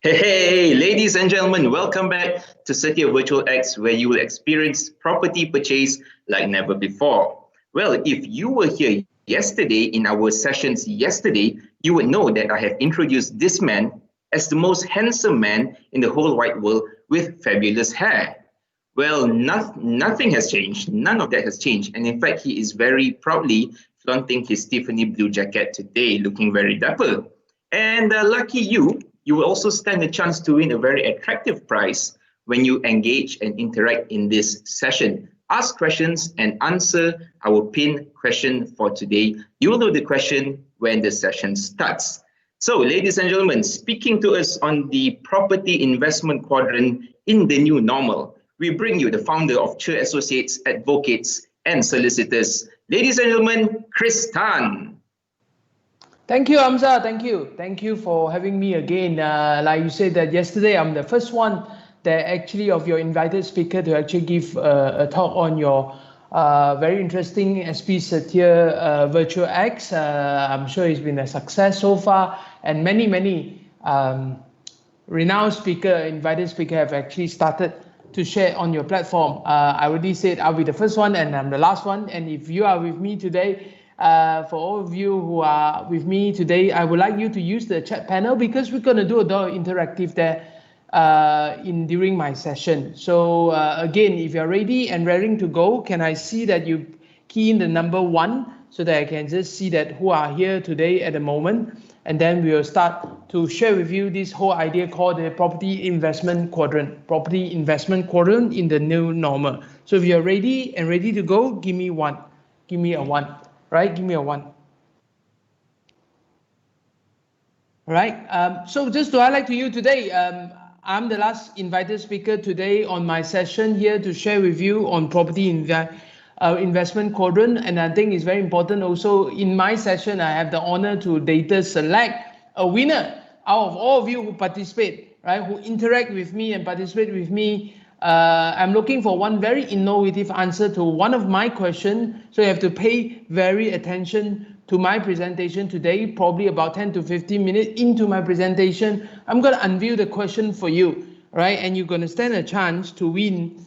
Hey, ladies and gentlemen, welcome back to City of Virtual X, where you will experience property purchase like never before. Well, if you were here yesterday in our sessions yesterday, you would know that I have introduced this man as the most handsome man in the whole wide world with fabulous hair. Well, nothing has changed. None of that has changed. And in fact, he is very proudly flaunting his Tiffany blue jacket today, looking very dapper. And lucky you will also stand a chance to win a very attractive prize when you engage and interact in this session. Ask questions and answer our pinned question for today. You will know the question when the session starts. So, ladies and gentlemen, speaking to us on the property investment quadrant in the new normal, we bring you the founder of Chur Associates, advocates, and solicitors. Ladies and gentlemen, Chris Tan. Thank you, Hamza. Thank you. Thank you for having me again. Like you said that yesterday, I'm the first one that actually of your invited speaker to actually give a talk on your very interesting SP Satir Virtual X. I'm sure it's been a success so far, and many renowned invited speaker have actually started to share on your platform. I already said I'll be the first one and I'm the last one. And if you are with me today, for all of you who are with me today, I would like you to use the chat panel because we're going to do a lot of interactive there during my session. So again, if you're ready and raring to go, can I see that you key in the number 1 so that I can just see that who are here today at the moment, and then we will start to share with you this whole idea called the property investment quadrant in the new normal. So if you're ready to go, give me a 1, right? Give me a 1. All right. So just to highlight to you today, I'm the last invited speaker today on my session here to share with you on property investment quadrant, and I think it's very important also in my session I have the honor to later select a winner out of all of you who participate, right, who interact with me and participate with me. I'm looking for one very innovative answer to one of my questions, so you have to pay very attention to my presentation today. Probably about 10 to 15 minutes into my presentation, I'm going to unveil the question for you, right, and you're going to stand a chance to win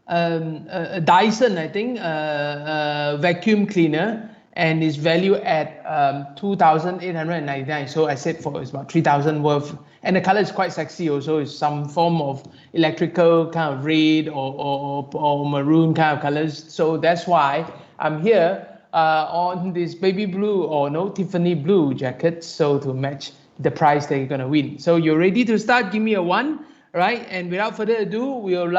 a Dyson, I think, vacuum cleaner, and is valued at 2,899. So I said it's about 3,000 worth, and the color is quite sexy also. It's some form of electrical kind of red or maroon kind of colors. So that's why I'm here on this baby blue or no Tiffany blue jacket, so to match the price that you're gonna win. So you're ready to start? Give me a 1, right? And without further ado, we'll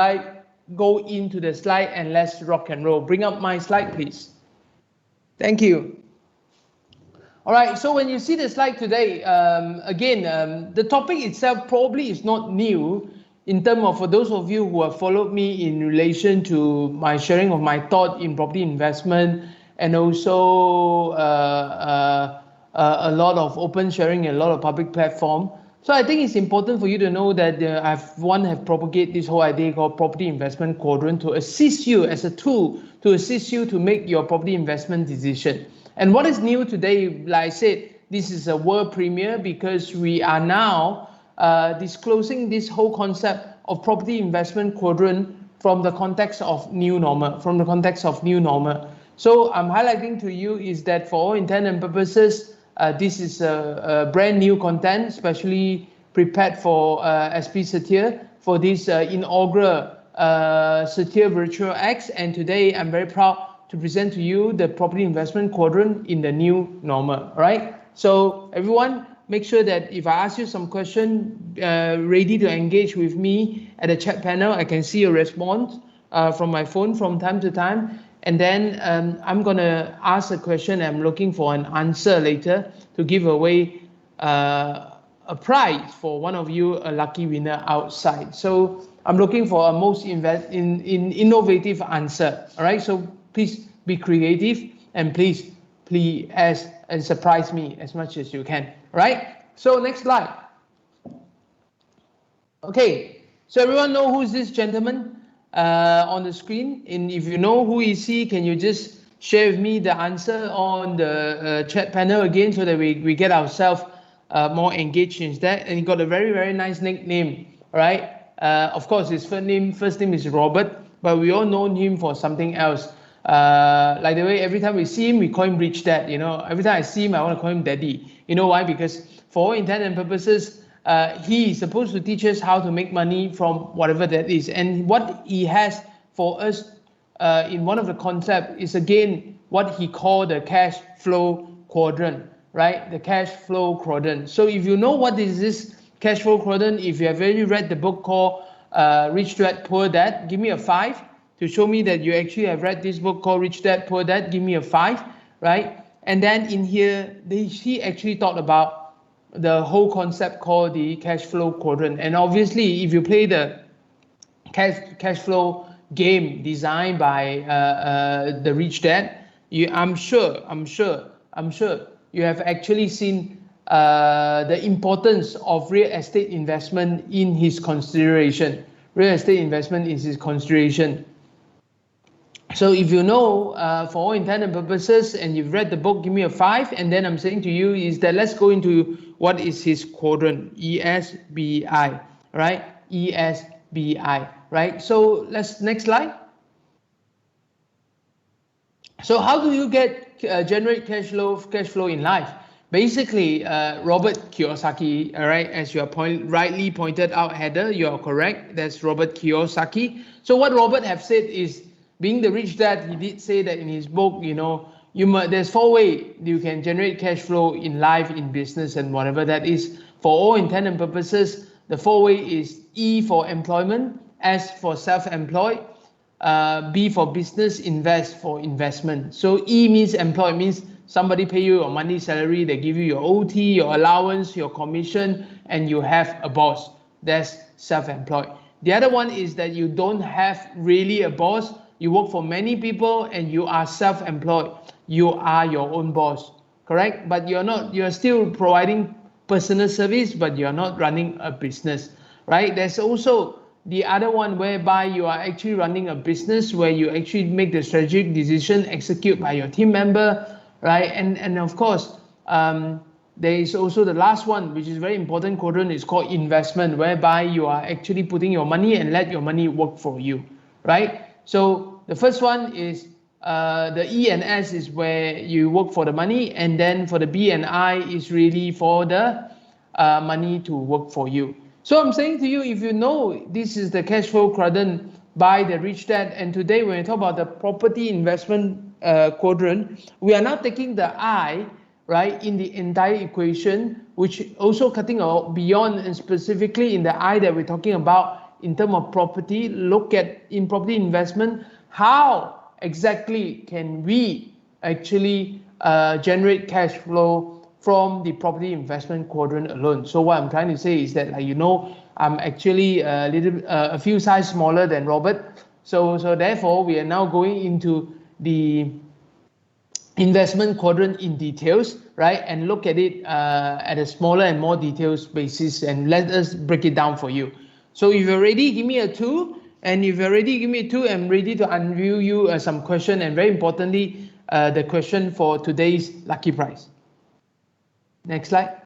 go into the slide and let's rock and roll. Bring up my slide, please. Thank you. All right, so when you see the slide today, again, the topic itself probably is not new in terms of, for those of you who have followed me in relation to my sharing of my thought in property investment, and also a lot of open sharing and a lot of public platform. So I think it's important for you to know that I have propagated this whole idea called property investment quadrant to assist you as a tool to assist you to make your property investment decision. And what is new today, like I said, this is a world premiere because we are now disclosing this whole concept of property investment quadrant from the context of new normal, So I'm highlighting to you is that for all intent and purposes, this is a brand new content, especially prepared for SP Satir for this inaugural Satir Virtual X. And today I'm very proud to present to you the property investment quadrant in the new normal, right? So everyone, make sure that if I ask you some question, ready to engage with me at the chat panel. I can see a response from my phone from time to time. And then I'm going to ask a question. I'm looking for an answer later to give away a prize for one of you, a lucky winner outside. So I'm looking for a most innovative answer. All right. So please be creative and please ask and surprise me as much as you can. All right. So next slide. Okay. So everyone know who is this gentleman? On the screen, and if you know who is he, can you just share with me the answer on the chat panel again so that we get ourselves more engaged in that, and he got a very, very nice nickname, right? Of course, his first name is Robert, but we all know him for something else. Like the way every time we see him, we call him Rich Dad. You know, every time I see him, I want to call him Daddy. You know why? Because for all intent and purposes, he is supposed to teach us how to make money from whatever that is. And what he has for us in one of the concepts is, again, what he called the cash flow quadrant, right? The cash flow quadrant. So if you know what is this cash flow quadrant, if you have already read the book called Rich Dad, Poor Dad, give me a 5 to show me that you actually have read this book called Rich Dad, Poor Dad, give me a 5, right? And then in here, he actually talked about the whole concept called the cash flow quadrant. And obviously, if you play the cash flow game designed by the Rich Dad, I'm sure you have actually seen the importance of real estate investment in his consideration. Real estate investment is his consideration. So if you know, for all intent and purposes, and you've read the book, give me a 5. And then I'm saying to you is that let's go into what is his quadrant, ESBI, right? ESBI, right? So let's next slide. So how do you generate cash flow in life? Basically, Robert Kiyosaki, all right, as you are rightly pointed out, Heather, you are correct. That's Robert Kiyosaki. So what Robert have said is, being the Rich Dad, he did say that in his book, you know, there's 4 ways you can generate cash flow in life, in business, and whatever that is. For all intent and purposes, the 4 ways is E for employment, S for self-employed, B for business, invest for investment. So E means employed, means somebody pay you your monthly salary, they give you your OT, your allowance, your commission, and you have a boss. That's self-employed. The other one is that you don't have really a boss. You work for many people and you are self-employed. You are your own boss, correct? But you're still providing personal service, but you're not running a business, right? There's also the other one whereby you are actually running a business where you actually make the strategic decision, execute by your team member, right? And of course, there is also the last one, which is very important quadrant, is called investment, whereby you are actually putting your money and let your money work for you, right? So the first one is the E and S is where you work for the money, and then for the B and I is really for the money to work for you. So I'm saying to you, if you know this is the cash flow quadrant by the Rich Dad, and today when we talk about the property investment quadrant, we are now taking the I, right, in the entire equation, which also cutting out beyond, and specifically in the I that we're talking about in terms of property. Look at in property investment, how exactly can we actually generate cash flow from the property investment quadrant alone. So what I'm trying to say is that, like, you know, I'm actually a few size smaller than Robert. So therefore, we are now going into the investment quadrant in details, right? And look at it at a smaller and more details basis, and let us break it down for you. So if you're ready, give me a 2. And if you're ready, give me a 2. I'm ready to unveil you some question, and very importantly, the question for today's lucky prize. Next slide.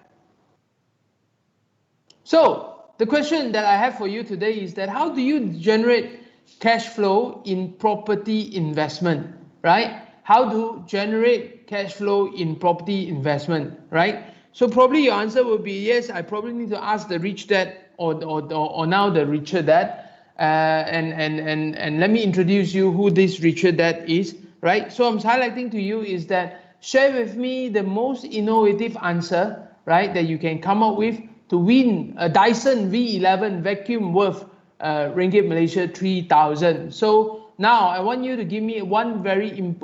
So the question that I have for you today is that how do you generate cash flow in property investment, right? How to generate cash flow in property investment, right? So probably your answer will be yes. I probably need to ask the Rich Dad or now the Richer Dad, and let me introduce you who this Richer Dad is, right? So I'm highlighting to you is that share with me the most innovative answer, right, that you can come up with to win a Dyson V11 vacuum worth Ringgit Malaysia 3,000. So now I want you to give me one very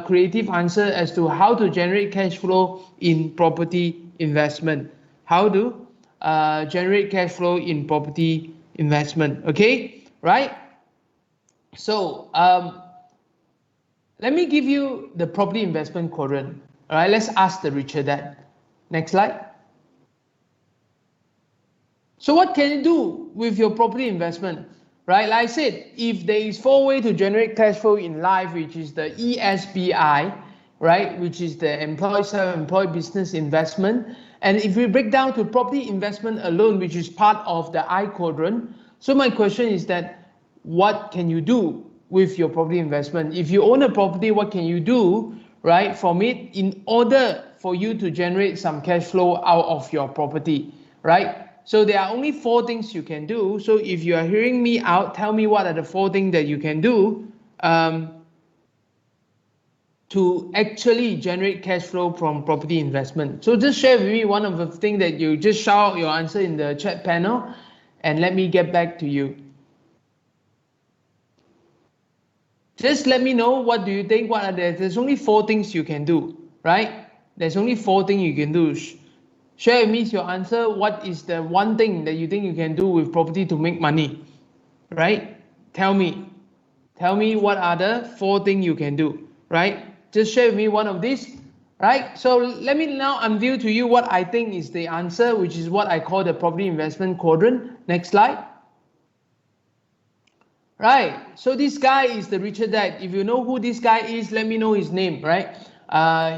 creative answer as to how to generate cash flow in property investment. How to generate cash flow in property investment, okay, right? So let me give you the property investment quadrant. All right, let's ask the Richer Dad. Next slide. So what can you do with your property investment? Right, like I said, if there is 4 ways to generate cash flow in life, which is the ESBI, right, which is the employed, self-employed business investment, And if we break down to property investment alone, which is part of the I quadrant, so my question is that what can you do with your property investment? If you own a property, what can you do, right, from it in order for you to generate some cash flow out of your property, right? So there are only 4 things you can do. So if you are hearing me out, tell me what are the 4 things that you can do to actually generate cash flow from property investment. So just share with me one of the things that you just shout out your answer in the chat panel and let me get back to you. Just let me know, what do you think? What are there's only 4 things you can do, right? There's only 4 things you can do. Share with me your answer. What is the one thing that you think you can do with property to make money, right? Tell me what are the 4 things you can do, right? Just share with me one of these, right? So let me now unveil to you what I think is the answer, which is what I call the property investment quadrant. Next slide. Right, so this guy is the richer dad. If you know who this guy is, let me know his name, right?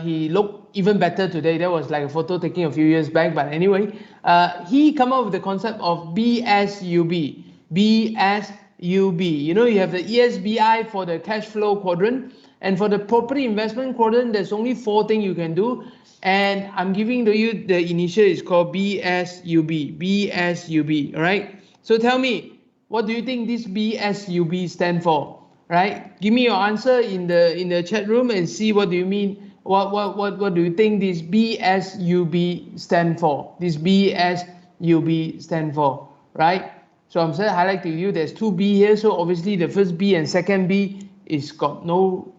He looked even better today. That was like a photo taken a few years back, but anyway, he come up with the concept of BSUB. BSUB. You know, you have the ESBI for the cash flow quadrant, and for the property investment quadrant, there's only 4 things you can do. And I'm giving to you the initial is called BSUB. BSUB, all right? So tell me, what do you think this BSUB stand for, right? Give me your answer in the chat room and see what do you mean. What do you think this BSUB stand for? This BSUB stand for, right? So I'm saying highlight to you. There's 2 B here, so obviously the first B and second B is got no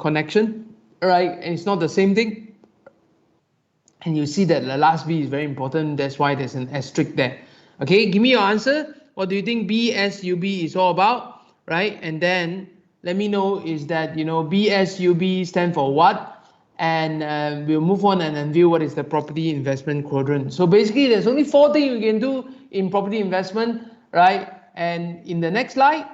connection, right? And it's not the same thing. And you see that the last B is very important. That's why there's an asterisk there. Okay, give me your answer. What do you think BSUB is all about, right? And then let me know is that, you know, BSUB stand for what? And we'll move on and unveil what is the property investment quadrant. So basically, there's only 4 things you can do in property investment, right? And in the next slide,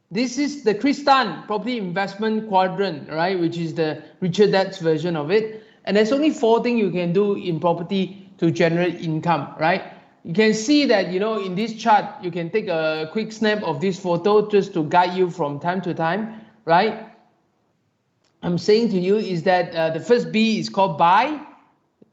this is the Kristan property investment quadrant, right? Which is the Richard Dad's version of it. And there's only 4 things you can do in property to generate income, right? You can see that, you know, in this chart, you can take a quick snap of this photo just to guide you from time to time, right? I'm saying to you is that the first B is called buy.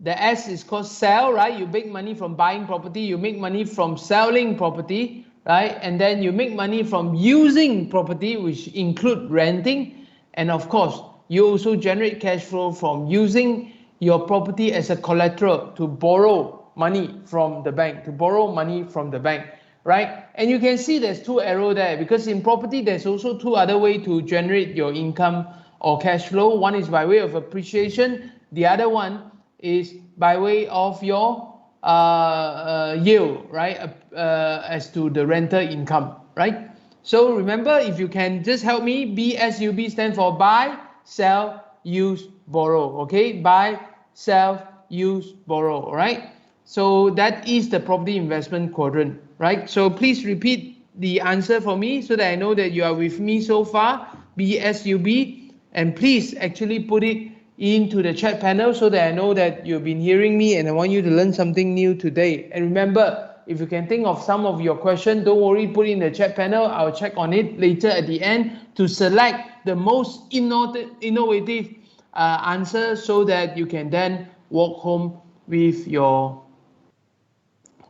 The S is called sell, right? You make money from buying property. You make money from selling property, right? And then you make money from using property, which include renting. And of course, you also generate cash flow from using your property as a collateral to borrow money from the bank, right? And you can see there's 2 arrows there, because in property, there's also 2 other ways to generate your income or cash flow. One is by way of appreciation. The other one is by way of your yield, right? As to the rental income, right? So remember, if you can just help me, BSUB stands for buy, sell, use, borrow, okay? Buy, sell, use, borrow, all right? So that is the property investment quadrant, right? So please repeat the answer for me so that I know that you are with me so far, BSUB, and please actually put it into the chat panel so that I know that you've been hearing me and I want you to learn something new today. And remember, if you can think of some of your questions, don't worry, put it in the chat panel. I'll check on it later at the end to select the most innovative answer so that you can then walk home with your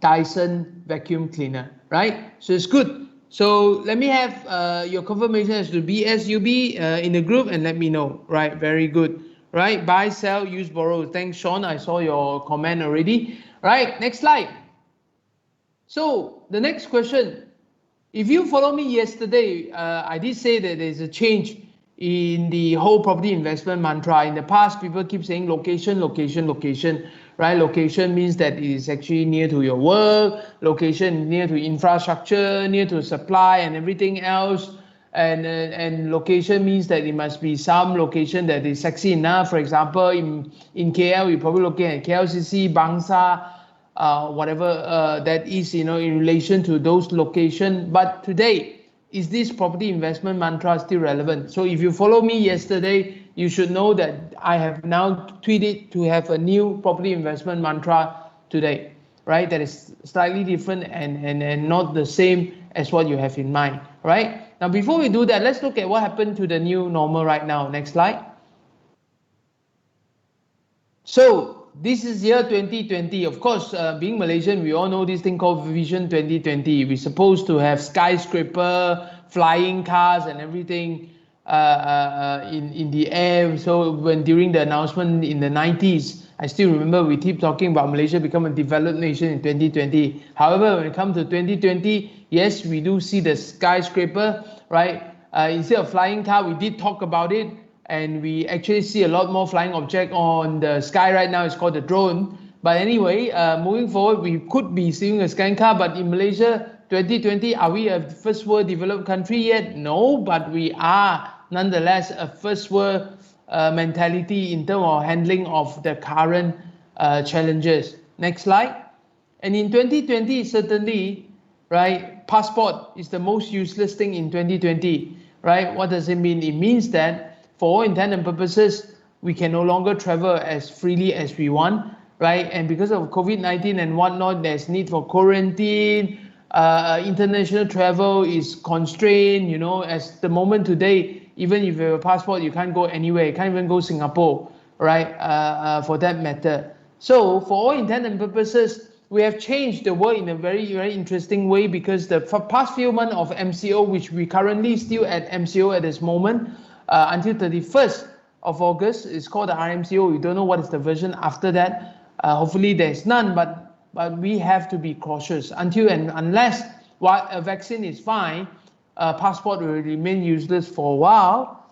Dyson vacuum cleaner, right? So it's good. So let me have your confirmation as to BSUB in the group and let me know, right? Very good, right? Buy, sell, use, borrow. Thanks, Sean. I saw your comment already. Right, next slide. So the next question, if you follow me yesterday, I did say that there's a change in the whole property investment mantra. In the past, people keep saying location, location, location. Right, location means that it is actually near to your work, location near to infrastructure, near to supply and everything else, and location means that it must be some location that is sexy enough. For example, in KL, we're probably looking at KLCC, Bangsa, whatever that is, you know, in relation to those locations. But today, is this property investment mantra still relevant? So if you follow me yesterday, you should know that I have now tweeted to have a new property investment mantra today, right? That is slightly different and not the same as what you have in mind, right? Now, before we do that, let's look at what happened to the new normal right now. Next slide. So this is year 2020. Of course, being Malaysian, we all know this thing called Vision 2020. We're supposed to have skyscraper, flying cars and everything in the air. So when during the announcement in the 90s, I still remember we keep talking about Malaysia become a developed nation in 2020. However, when it comes to 2020, yes, we do see the skyscraper, right? Instead of flying car, we did talk about it. And we actually see a lot more flying object on the sky right now. It's called the drone. But anyway, moving forward, we could be seeing a sky car. But in Malaysia 2020, are we a first world developed country yet? No, but we are nonetheless a first world mentality in terms of handling of the current challenges. Next slide. And in 2020, certainly, right, passport is the most useless thing in 2020, right? What does it mean? It means that for all intent and purposes, we can no longer travel as freely as we want, right? And because of COVID-19 and whatnot, there's need for quarantine, international travel is constrained, you know, as the moment today, even if you have a passport, you can't go anywhere, you can't even go Singapore, right, for that matter. So for all intent and purposes, we have changed the world in a very, very interesting way because the past few months of MCO, which we currently still at MCO at this moment, until 31st of August, it's called the RMCO. We don't know what is the version after that. Hopefully there's none, but we have to be cautious until and unless while a vaccine is fine, passport will remain useless for a while.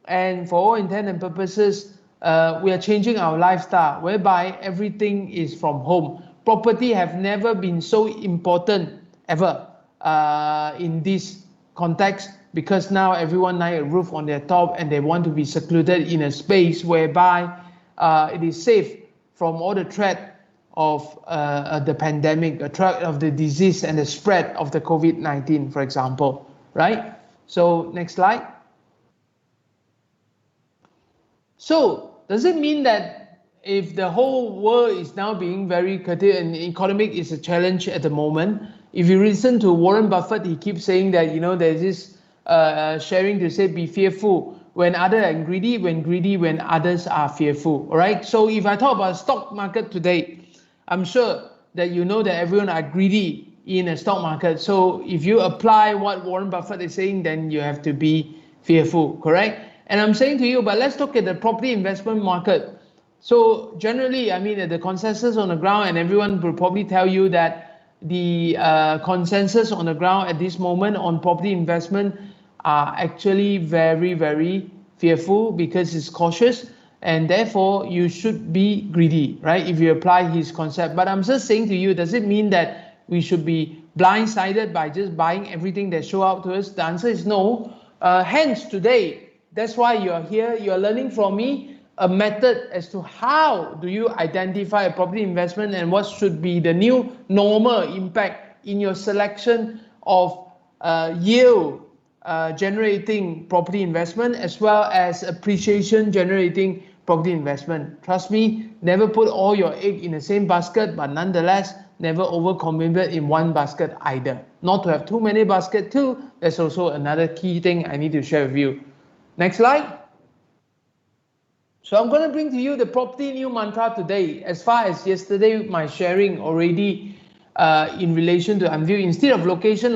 And for all intent and purposes, we are changing our lifestyle whereby everything is from home. Property have never been so important ever in this context, because now everyone needs a roof on their top and they want to be secluded in a space whereby it is safe from all the threat of the pandemic, the threat of the disease and the spread of the COVID-19, for example, right? So next slide. So does it mean that if the whole world is now being very curtailed and economic is a challenge at the moment, if you listen to Warren Buffett, he keeps saying that, you know, there's this sharing to say be fearful when others are greedy, when others are fearful. All right. So if I talk about stock market today, I'm sure that you know that everyone are greedy in a stock market. So if you apply what Warren Buffett is saying, then you have to be fearful, correct? And I'm saying to you, but let's look at the property investment market. So generally, I mean, the consensus on the ground, and everyone will probably tell you that the consensus on the ground at this moment on property investment are actually very, very fearful because it's cautious, and therefore you should be greedy, right? If you apply his concept. But I'm just saying to you, does it mean that we should be blindsided by just buying everything that show up to us? The answer is no. Hence today, that's why you're here. You're learning from me a method as to how do you identify a property investment and what should be the new normal impact in your selection of yield generating property investment as well as appreciation generating property investment. Trust me, never put all your egg in the same basket, but nonetheless, never overcommit in one basket either. Not to have too many baskets too. That's also another key thing I need to share with you. Next slide. So I'm going to bring to you the property new mantra today. As far as yesterday, my sharing already in relation to unview, instead of location,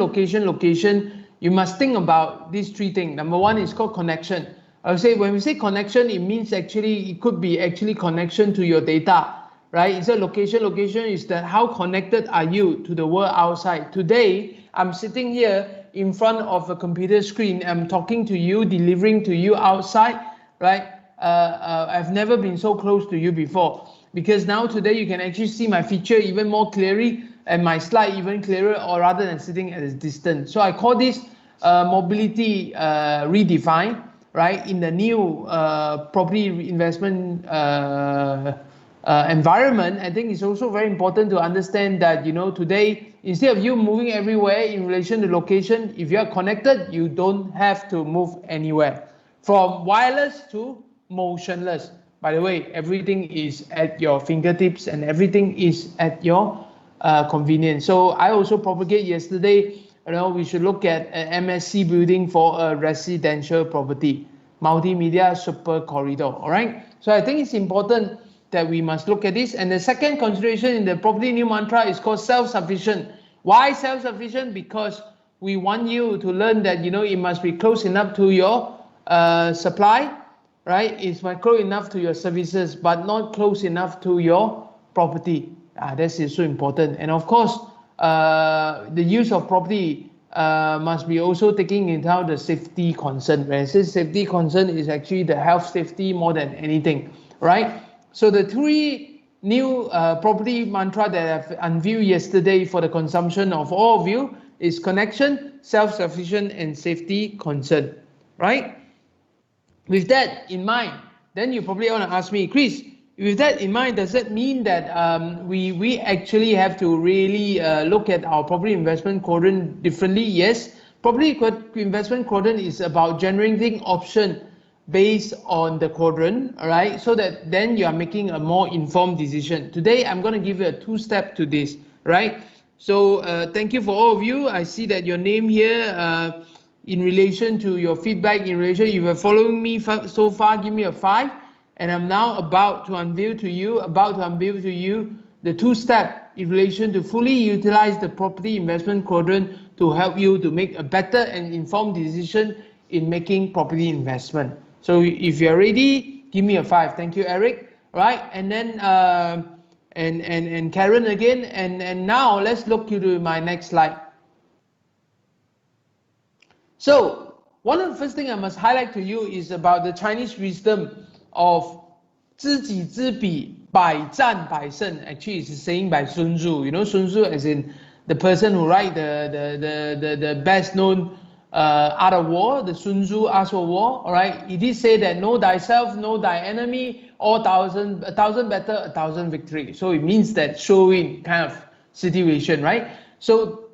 you must think about these three things. Number one is called connection. I would say when we say connection, it means actually, it could be actually connection to your data, right? Instead of location is that how connected are you to the world outside. Today, I'm sitting here in front of a computer screen. I'm talking to you, delivering to you outside, right? I've never been so close to you before, because now today you can actually see my feature even more clearly and my slide even clearer, or rather than sitting at a distance. So I call this mobility redefined, right? In the new property investment environment, I think it's also very important to understand that, you know, today, instead of you moving everywhere in relation to location, if you are connected, you don't have to move anywhere. From wireless to motionless. By the way, everything is at your fingertips and everything is at your convenience. So I also propagate yesterday, we should look at an MSC building for a residential property, multimedia super corridor. All right. So I think it's important that we must look at this. And the second consideration in the property new mantra is called self-sufficient. Why self-sufficient? Because we want you to learn that, it must be close enough to your supply, right? It's close enough to your services, but not close enough to your property. This is so important. And of course, the use of property must be also taking into account the safety concern. When I say safety concern, is actually the health safety more than anything, right? So the three new property mantra that I've unveiled yesterday for the consumption of all of you is connection, self-sufficient, and safety concern, right? With that in mind, then you probably want to ask me, Chris, with that in mind, does that mean that we actually have to really look at our property investment quadrant differently? Yes, property investment quadrant is about generating option based on the quadrant, all right? So that then you are making a more informed decision. Today, I'm going to give you a two-step to this, right? So thank you for all of you. I see that your name here in relation to your feedback, you were following me so far, give me a 5. And I'm now about to unveil to you the two-step in relation to fully utilize the property investment quadrant to help you to make a better and informed decision in making property investment. So if you're ready, give me a 5. Thank you, Eric. Right, and then and Karen again, and now let's look into my next slide. So one of the first thing I must highlight to you is about the Chinese wisdom of 知己知彼，百战百胜. Actually, it's a saying by Sun Tzu. Sun Tzu, as in the person who write the best known art of war, the Sun Tzu Art of War. All right, he did say that know thyself, know thy enemy, or a thousand better, 1,000 victory. So it means that showing kind of situation, right? So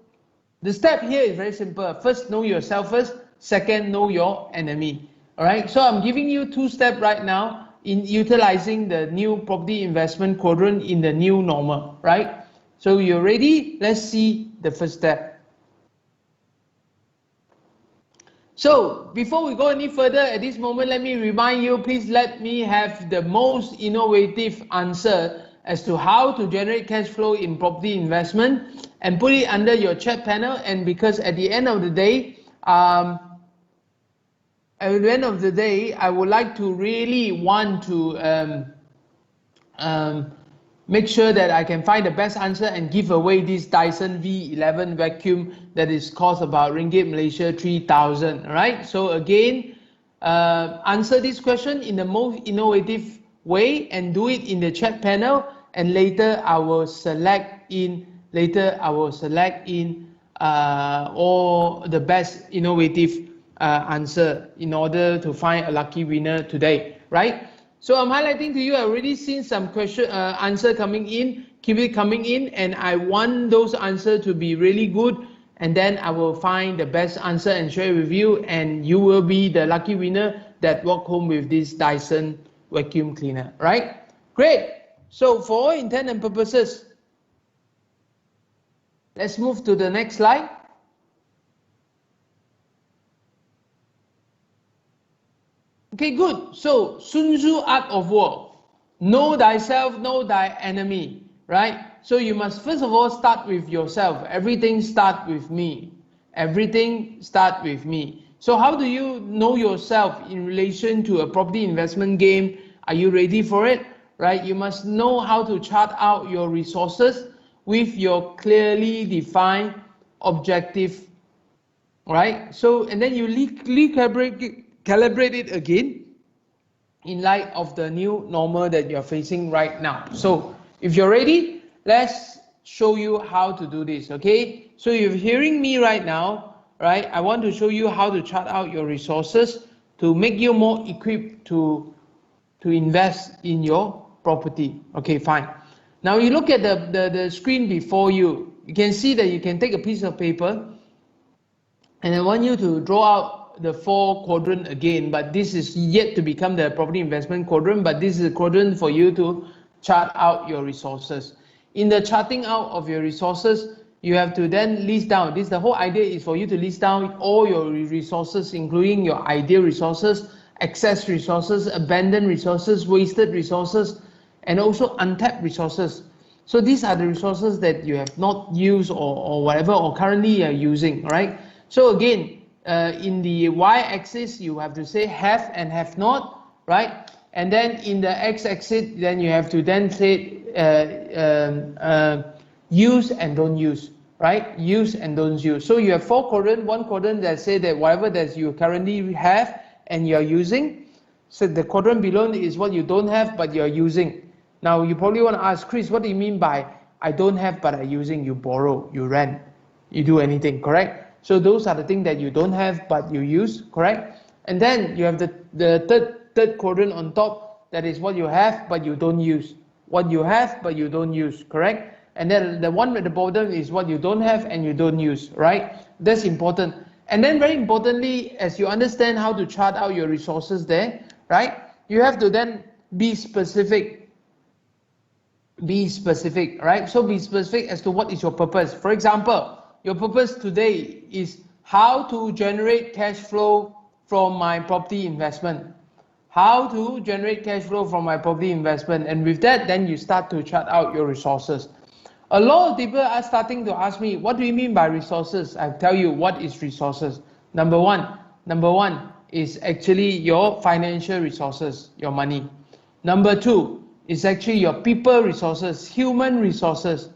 the step here is very simple. First, know yourself first. Second, know your enemy. All right. So I'm giving you two steps right now in utilizing the new property investment quadrant in the new normal, right? So you're ready? Let's see the first step. So before we go any further at this moment, let me remind you, please let me have the most innovative answer as to how to generate cash flow in property investment and put it under your chat panel. And because at the end of the day, I would like to really want to make sure that I can find the best answer and give away this Dyson V11 vacuum that is cost about Ringgit Malaysia 3,000. Right? So again, answer this question in the most innovative way and do it in the chat panel. And later I will select in all the best innovative answer in order to find a lucky winner today, right? So I'm highlighting to you, I've already seen some answer coming in, keep it coming in, and I want those answers to be really good, and then I will find the best answer and share with you, and you will be the lucky winner that walk home with this Dyson vacuum cleaner, right? Great. So for all intent and purposes, let's move to the next slide. Okay, good. So Sun Tzu Art of War. Know thyself, know thy enemy, right? So you must first of all start with yourself. Everything starts with me. Everything starts with me. So how do you know yourself in relation to a property investment game? Are you ready for it? Right? You must know how to chart out your resources with your clearly defined objective, right? So, and then you calibrate it again in light of the new normal that you're facing right now. So if you're ready, let's show you how to do this, okay? So you're hearing me right now, right? I want to show you how to chart out your resources to make you more equipped to invest in your property. Okay, fine. Now you look at the screen before you. You can see that you can take a piece of paper and I want you to draw out the 4 quadrant again, but this is yet to become the property investment quadrant, but this is a quadrant for you to chart out your resources. In the charting out of your resources, you have to then list down. The whole idea is for you to list down all your resources, including your ideal resources, excess resources, abandoned resources, wasted resources, and also untapped resources. So these are the resources that you have not used or whatever, or currently are using, right? So again, in the y-axis, you have to say have and have not, right? And then in the x-axis, then you have to then say use and don't use, right? Use and don't use. So you have 4 quadrants, 1 quadrant that say that whatever that you currently have and you're using. So the quadrant below is what you don't have but you're using. Now you probably want to ask, Chris, what do you mean by I don't have but I'm using? You borrow, you rent, you do anything, correct? So those are the things that you don't have but you use, correct? And then you have the third quadrant on top, that is what you have but you don't use. What you have but you don't use, correct? And then the one at the bottom is what you don't have and you don't use, right? That's important. And then very importantly, as you understand how to chart out your resources there, right? You have to then be specific. Be specific, right? So be specific as to what is your purpose. For example, your purpose today is how to generate cash flow from my property investment. How to generate cash flow from my property investment. And with that, then you start to chart out your resources. A lot of people are starting to ask me, what do you mean by resources? I tell you what is resources. Number one is actually your financial resources, your money. Number 2 is actually your people resources, human resources.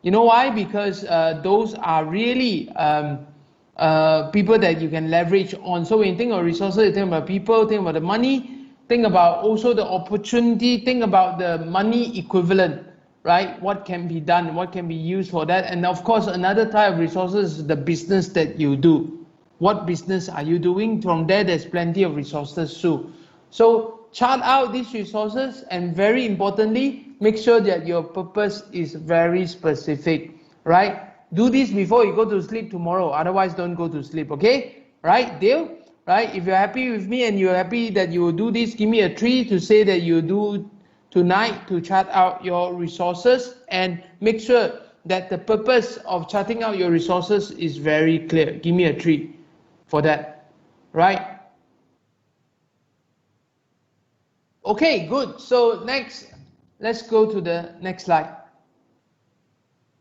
You know why? Because those are really people that you can leverage on. So when you think of resources, you think about people, think about the money, think about also the opportunity, think about the money equivalent, right? What can be done, what can be used for that. And of course, another type of resources is the business that you do. What business are you doing? From there, there's plenty of resources too. So chart out these resources, and very importantly, make sure that your purpose is very specific, right? Do this before you go to sleep tomorrow, otherwise don't go to sleep, okay? Right, deal? Right, if you're happy with me and you're happy that you will do this, give me a 3 to say that you do tonight to chart out your resources, and make sure that the purpose of charting out your resources is very clear. Give me a 3 for that, right? Okay, good. So next, let's go to the next slide.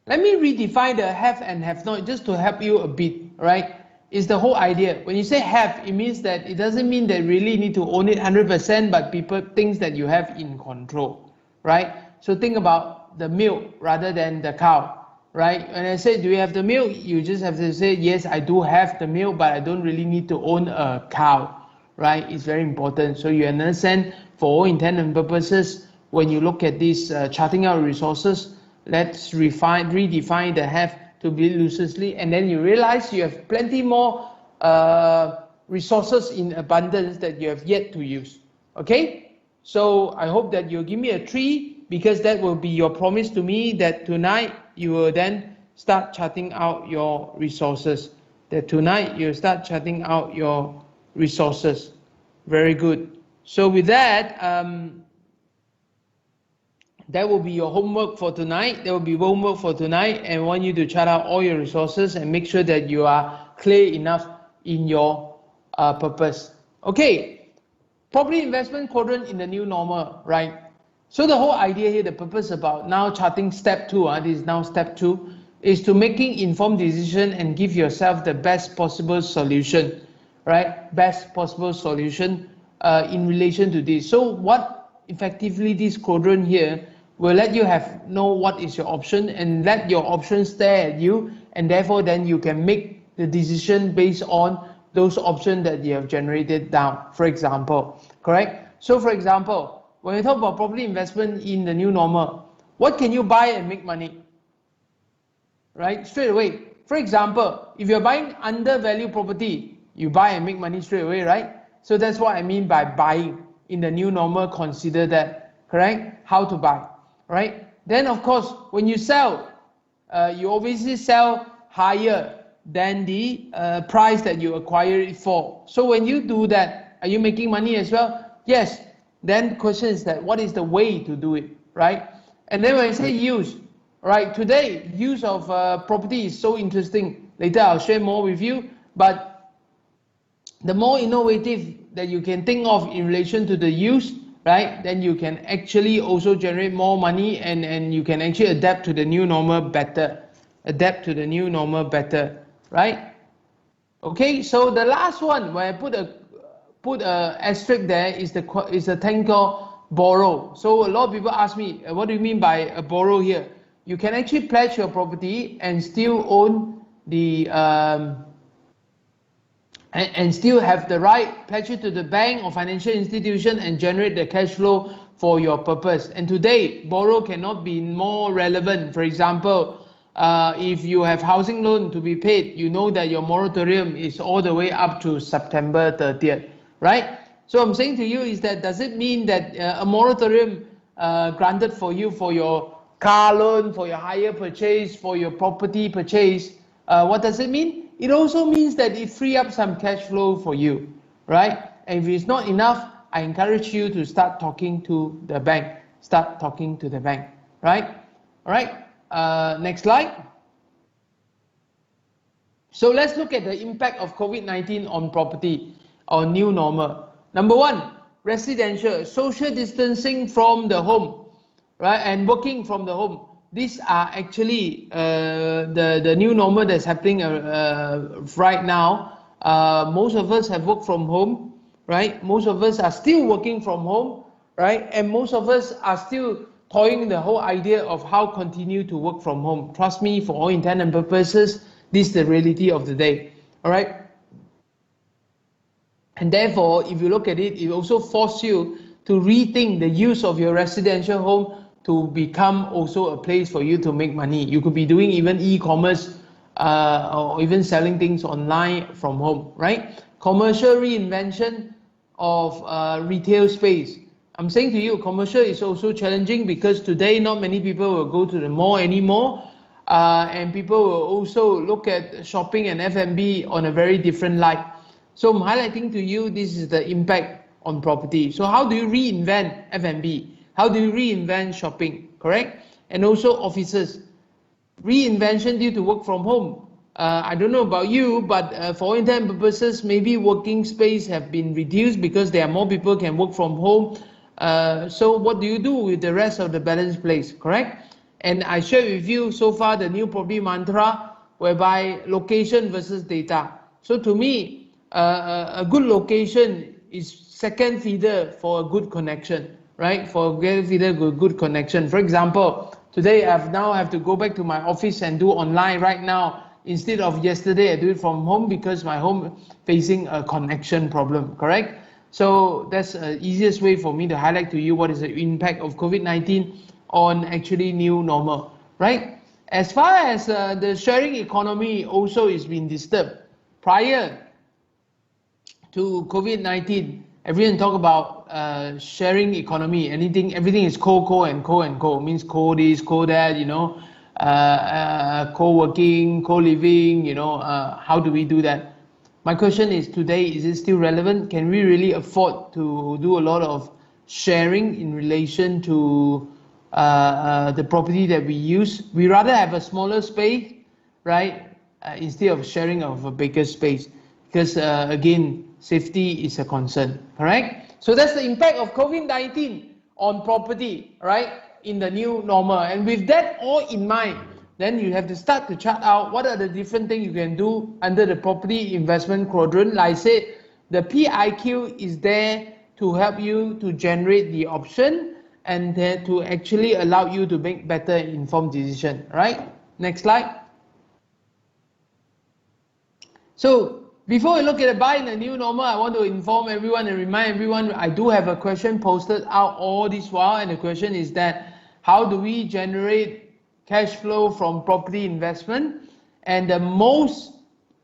Let me redefine the have and have not just to help you a bit, right? It's the whole idea. When you say have, it means that it doesn't mean that you really need to own it 100%, but people things that you have in control, right? So think about the milk rather than the cow, right? When I say, do you have the milk? You just have to say, yes, I do have the milk, but I don't really need to own a cow, right? It's very important. So you understand, for all intent and purposes, when you look at this charting out resources, let's redefine the have to be loosely, and then you realize you have plenty more resources in abundance that you have yet to use. Okay, so I hope that you'll give me a 3, because that will be your promise to me that tonight you will then start charting out your resources. That tonight you'll start charting out your resources. Very good. So with that, that will be your homework for tonight. There will be homework for tonight, and I want you to chart out all your resources and make sure that you are clear enough in your purpose. Okay, property investment quadrant in the new normal, right? So the whole idea here, the purpose about now charting step 2, this is now step 2, is to making informed decision and give yourself the best possible solution, right? Best possible solution in relation to this. So what effectively this quadrant here will let you know what is your option, and let your options stare at you, and therefore then you can make the decision based on those options that you have generated down, for example, correct? So for example, when we talk about property investment in the new normal, what can you buy and make money, right? Straight away. For example, if you're buying undervalued property, you buy and make money straight away, right? So that's what I mean by buying. In the new normal, consider that, correct? How to buy, right? Then of course, when you sell, you obviously sell higher than the price that you acquire it for. So when you do that, are you making money as well? Yes. Then the question is that what is the way to do it, right? And then when I say use, right, today use of property is so interesting. Later I'll share more with you, but the more innovative that you can think of in relation to the use, right, then you can actually also generate more money, and you can actually adapt to the new normal better. Adapt to the new normal better, right? Okay, so the last one where I put a asterisk there is the thing called borrow. So a lot of people ask me, what do you mean by a borrow here? You can actually pledge your property and still own the and still have the right pledge it to the bank or financial institution and generate the cash flow for your purpose. And today, borrow cannot be more relevant. For example, if you have housing loan to be paid, you know that your moratorium is all the way up to September 30th, right? So I'm saying to you is that, does it mean that a moratorium granted for you for your car loan, for your hire purchase, for your property purchase, what does it mean? It also means that it free up some cash flow for you, right? And if it's not enough, I encourage you to start talking to the bank. Start talking to the bank, right? All right, next slide. So let's look at the impact of COVID-19 on property, or new normal. Number one, residential, social distancing from the home, right, and working from the home. These are actually the new normal that's happening right now. Most of us have worked from home, right? Most of us are still working from home, right? And most of us are still toying the whole idea of how continue to work from home. Trust me, for all intent and purposes, this is the reality of the day, all right? And therefore, if you look at it, it also forces you to rethink the use of your residential home to become also a place for you to make money. You could be doing even e-commerce or even selling things online from home, right? Commercial reinvention of retail space. I'm saying to you, commercial is also challenging because today not many people will go to the mall anymore, and people will also look at shopping and F&B on a very different light. So I'm highlighting to you, this is the impact on property. So how do you reinvent F&B? How do you reinvent shopping, correct? And also offices. Reinvention due to work from home. I don't know about you, but for all intent and purposes, maybe working space have been reduced because there are more people can work from home. So what do you do with the rest of the balanced place, correct? And I shared with you so far the new property mantra, whereby location versus data. So to me, a good location is second feeder for a good connection, right? For a good connection. For example, today I now have to go back to my office and do online right now. Instead of yesterday, I do it from home because my home facing a connection problem, correct? So that's the easiest way for me to highlight to you what is the impact of COVID-19 on actually new normal, right? As far as the sharing economy also is being disturbed. Prior to COVID-19, everyone talk about sharing economy. Everything is co and co. Means co this, co that, you know, co-working, co-living, you know. How do we do that? My question is, today, is it still relevant? Can we really afford to do a lot of sharing in relation to the property that we use? We rather have a smaller space, right, instead of sharing of a bigger space, because again, safety is a concern, correct? So that's the impact of COVID-19 on property, right, in the new normal. And with that all in mind, then you have to start to chart out what are the different things you can do under the property investment quadrant. Like I said, the PIQ is there to help you to generate the option and to actually allow you to make better informed decision, right? Next slide. So before we look at the buy in the new normal, I want to inform everyone and remind everyone, I do have a question posted out all this while, and the question is that, how do we generate cash flow from property investment? And the most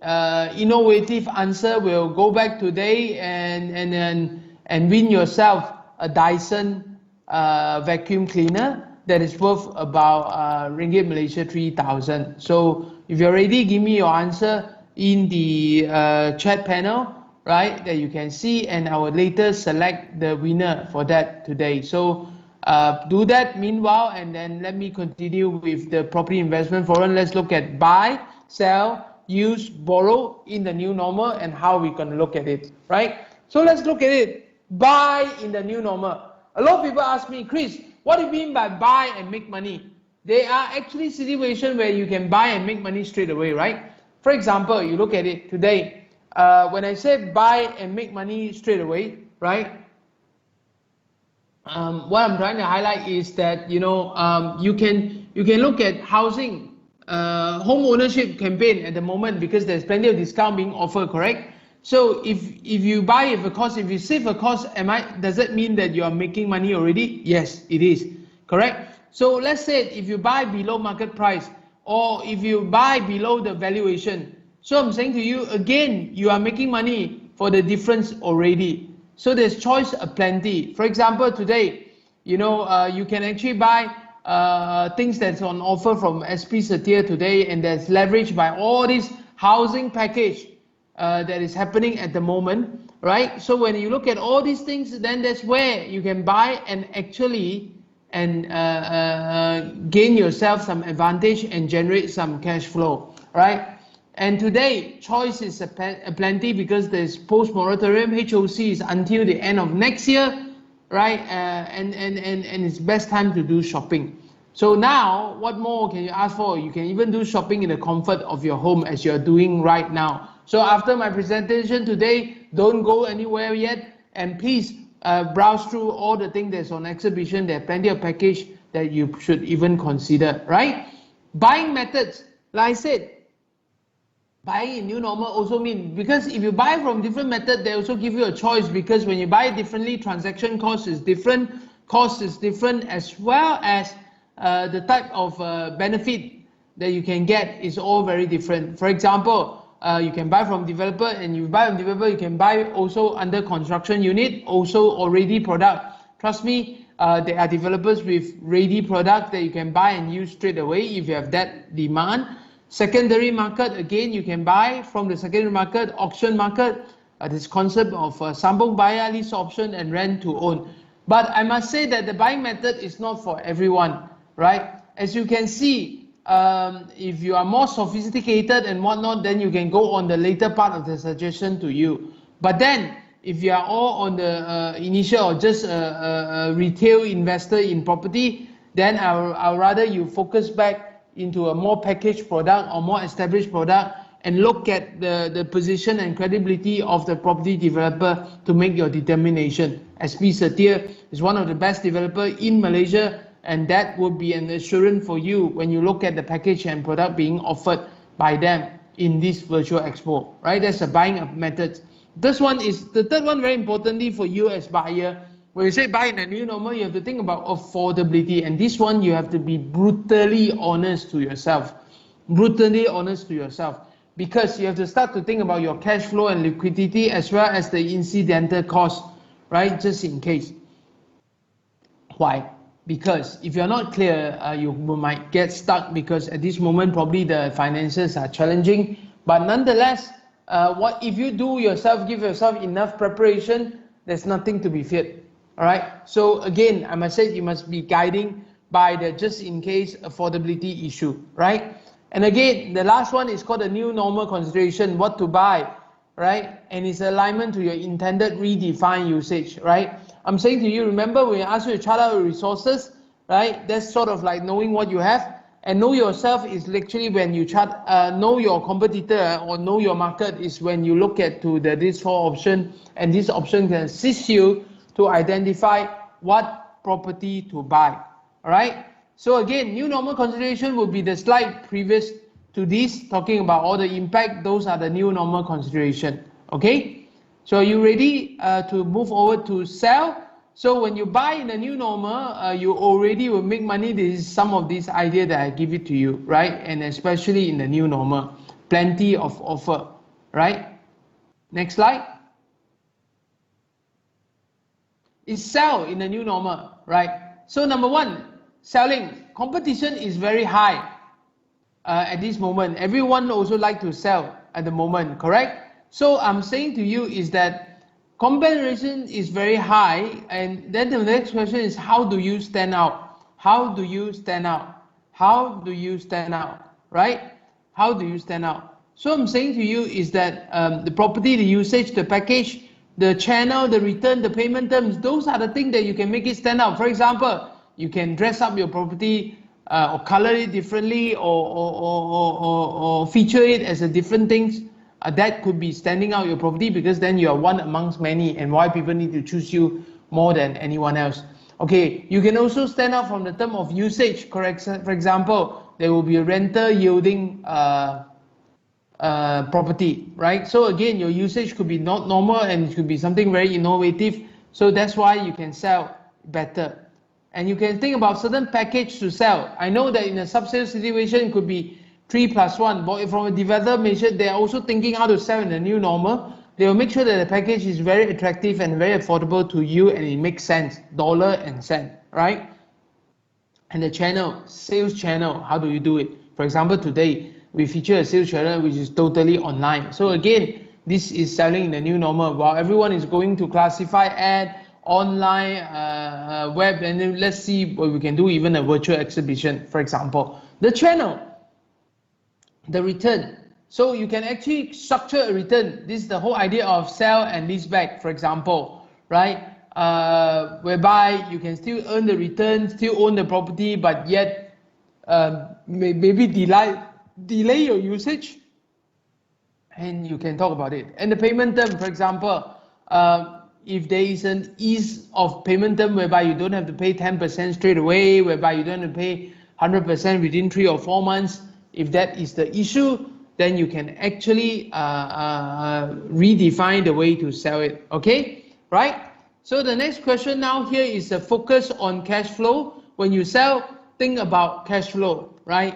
innovative answer will go back today and win yourself a Dyson vacuum cleaner that is worth about ringgit Malaysia 3,000. So if you're ready, give me your answer in the chat panel, right, that you can see, and I will later select the winner for that today. So do that meanwhile, and then let me continue with the property investment forum. Let's look at buy, sell, use, borrow in the new normal and how we're going to look at it, right? So let's look at it. Buy in the new normal. A lot of people ask me, Chris, what do you mean by buy and make money? There are actually situations where you can buy and make money straight away, right? For example, you look at it today. When I say buy and make money straight away, right? What I'm trying to highlight is that you can look at housing, home ownership campaign at the moment because there's plenty of discount being offered, correct? So if you buy at a cost, if you save a cost, does that mean that you are making money already? Yes, it is, correct? So let's say if you buy below market price or if you buy below the valuation, so I'm saying to you again, you are making money for the difference already. So there's choice aplenty. For example, today, you can actually buy things that's on offer from SP Setia today, and that's leveraged by all this housing package that is happening at the moment, right? So when you look at all these things, then that's where you can buy and actually gain yourself some advantage and generate some cash flow, right? And today, choice is plenty because there's post-moratorium. HOC is until the end of next year, right? And it's best time to do shopping. So now, what more can you ask for? You can even do shopping in the comfort of your home as you're doing right now. So after my presentation today, don't go anywhere yet. And please browse through all the things that's on exhibition. There are plenty of package that you should even consider, right? Buying methods, like I said, buying in new normal also means, because if you buy from different method, they also give you a choice, because when you buy differently, transaction cost is different, as well as the type of benefit that you can get is all very different. For example, you can buy from developer, and you buy from developer, you can buy also under construction unit, also already product. Trust me, there are developers with ready product that you can buy and use straight away if you have that demand. Secondary market, again, you can buy from the secondary market. Auction market, this concept of sambung bayar, lease option, and rent to own. But I must say that the buying method is not for everyone, right? As you can see, if you are more sophisticated and whatnot, then you can go on the later part of the suggestion to you. But then, if you are all on the initial or just a retail investor in property, then I'll rather you focus back into a more packaged product or more established product and look at the position and credibility of the property developer to make your determination. SP Setia is one of the best developers in Malaysia, and that would be an assurance for you when you look at the package and product being offered by them in this virtual expo, right? That's a buying method. This one is the third one, very importantly for you as buyer. When you say buy in a new normal, you have to think about affordability, and this one you have to be brutally honest to yourself. Brutally honest to yourself, because you have to start to think about your cash flow and liquidity as well as the incidental cost, right? Just in case. Why? Because if you're not clear, you might get stuck, because at this moment probably the finances are challenging. But nonetheless, what if you do yourself, give yourself enough preparation, there's nothing to be feared. All right. So again, I must say you must be guiding by the just in case affordability issue, right? And again, the last one is called a new normal consideration, what to buy, right? And it's alignment to your intended redefined usage, right? I'm saying to you, remember when I asked you to chart out your resources, right? That's sort of like knowing what you have, and know yourself is literally when you chart, know your competitor or know your market is when you look at to this 4 option, and this option can assist you to identify what property to buy, all right? So again, new normal consideration will be the slide previous to this, talking about all the impact. Those are the new normal consideration, okay? So are you ready to move over to sell? So when you buy in a new normal, you already will make money. This is some of these ideas that I give it to you, right? And especially in the new normal, plenty of offer, right? Next slide. Is sell in the new normal, right? So number one, selling. Competition is very high at this moment. Everyone also like to sell. at the moment, correct? So I'm saying to you is that compensation is very high, and then the next question is, how do you stand out? How do you stand out? How do you stand out, right? How do you stand out? So I'm saying to you is that the property, the usage, the package, the channel, the return, the payment terms, those are the things that you can make it stand out. For example, you can dress up your property or color it differently, or feature it as a different things. That could be standing out your property, because then you are one amongst many, and why people need to choose you more than anyone else. Okay, you can also stand out from the term of usage, correct? For example, there will be a renter yielding property, right? So again, your usage could be not normal, and it could be something very innovative. So that's why you can sell better. And you can think about certain package to sell. I know that in a sub-sale situation, it could be 3+1, but from a developer measure, they are also thinking how to sell in the new normal. They will make sure that the package is very attractive and very affordable to you, and it makes sense, dollar and cent, right? And the channel, sales channel, how do you do it? For example, today we feature a sales channel which is totally online. So again, this is selling in the new normal. While everyone is going to classify ad, online, web, and then let's see what we can do, even a virtual exhibition, for example. The channel, the return. So you can actually structure a return. This is the whole idea of sell and lease back, for example, right? Whereby you can still earn the return, still own the property, but yet maybe delay your usage, and you can talk about it. And the payment term, for example, if there is an ease of payment term whereby you don't have to pay 10% straight away, whereby you don't have to pay 100% within 3 or 4 months, if that is the issue, then you can actually redefine the way to sell it, okay? Right? So the next question now here is a focus on cash flow. When you sell, think about cash flow, right?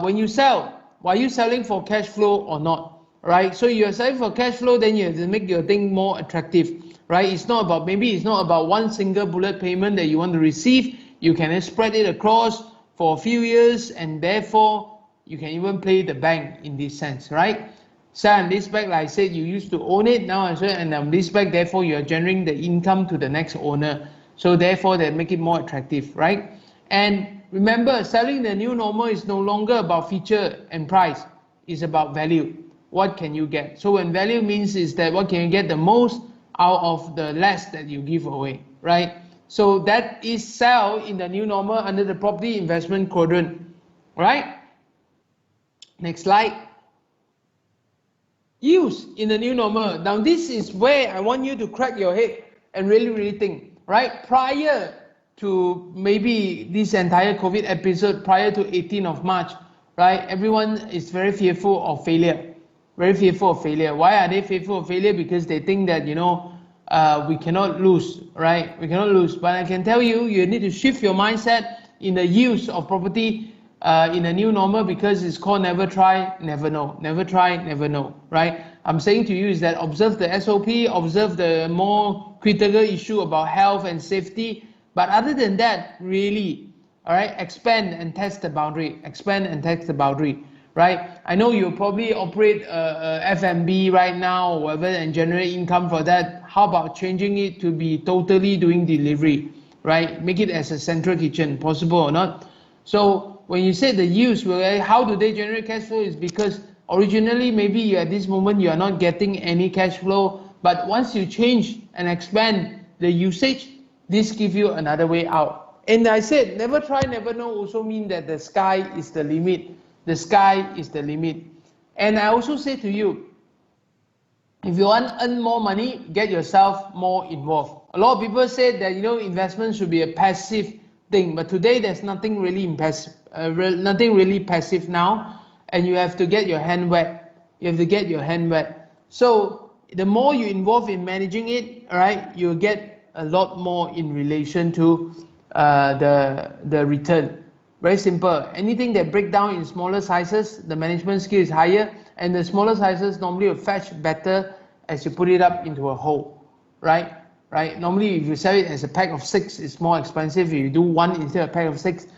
When you sell, are you selling for cash flow or not, right? So you're selling for cash flow, then you have to make your thing more attractive, right? It's not about, maybe it's not about one single bullet payment that you want to receive. You can spread it across for a few years, and therefore you can even play the bank in this sense, right? Sell and lease back, like I said, you used to own it, now I said, and lease back, therefore you are generating the income to the next owner. So therefore they make it more attractive, right? And remember, selling the new normal is no longer about feature and price. It's about value. What can you get? So when value means is that what can you get the most out of the less that you give away, right? So that is sell in the new normal under the property investment quadrant, right? Next slide. Use in the new normal. Now this is where I want you to crack your head and really think, right? Prior to maybe this entire COVID episode, prior to 18th of March, right? Everyone is very fearful of failure. Very fearful of failure. Why are they fearful of failure? Because they think that, you know, we cannot lose, right? We cannot lose. But I can tell you, you need to shift your mindset in the use of property in a new normal, because it's called never try, never know. Never try, never know, right? I'm saying to you is that observe the SOP, observe the more critical issue about health and safety. But other than that, really, all right, expand and test the boundary. Expand and test the boundary, right? I know you probably operate F&B right now or whatever and generate income for that. How about changing it to be totally doing delivery, right? Make it as a central kitchen, possible or not? So when you say the use, well, how do they generate cash flow? Is because originally maybe at this moment you are not getting any cash flow, but once you change and expand the usage, this gives you another way out. And I said never try, never know also mean that the sky is the limit. The sky is the limit. And I also say to you, if you want to earn more money, get yourself more involved. A lot of people say that, you know, investment should be a passive thing, but today there's nothing really passive now, and you have to get your hand wet. You have to get your hand wet. So the more you involve in managing it, all right, you'll get a lot more in relation to the return. Very simple. Anything that break down in smaller sizes, the management skill is higher, and the smaller sizes normally will fetch better as you put it up into a whole, right? Right. Normally, if you sell it as a pack of 6, it's more expensive. If you do 1 instead of a pack of 6,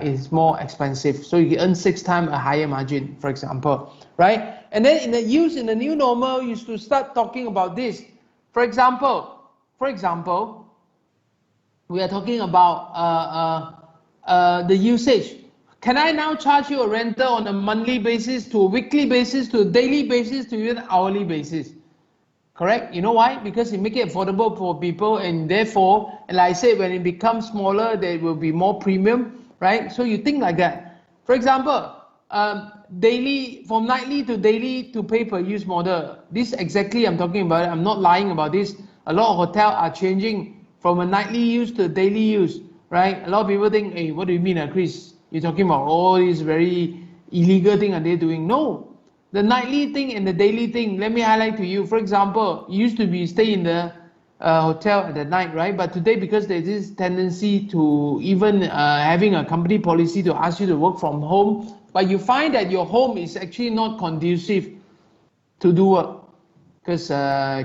is more expensive. So you earn 6 times a higher margin, for example, right? And then in the new normal, you should start talking about this. For example, we are talking about the usage. Can I now charge you a rental on a monthly basis, to a weekly basis, to a daily basis, to even hourly basis? Correct? You know why? Because it make it affordable for people, and therefore, like I said, when it becomes smaller, there will be more premium, right? So you think like that. For example, daily, from nightly to daily to pay per use model. This exactly I'm talking about. I'm not lying about this. A lot of hotels are changing from a nightly use to a daily use, right? A lot of people think, hey, what do you mean, Chris? You're talking about all these very illegal thing are they doing? No. The nightly thing and the daily thing, let me highlight to you. For example, you used to be stay in the hotel at the night, right? But today, because there's this tendency to even having a company policy to ask you to work from home, but you find that your home is actually not conducive to do work, because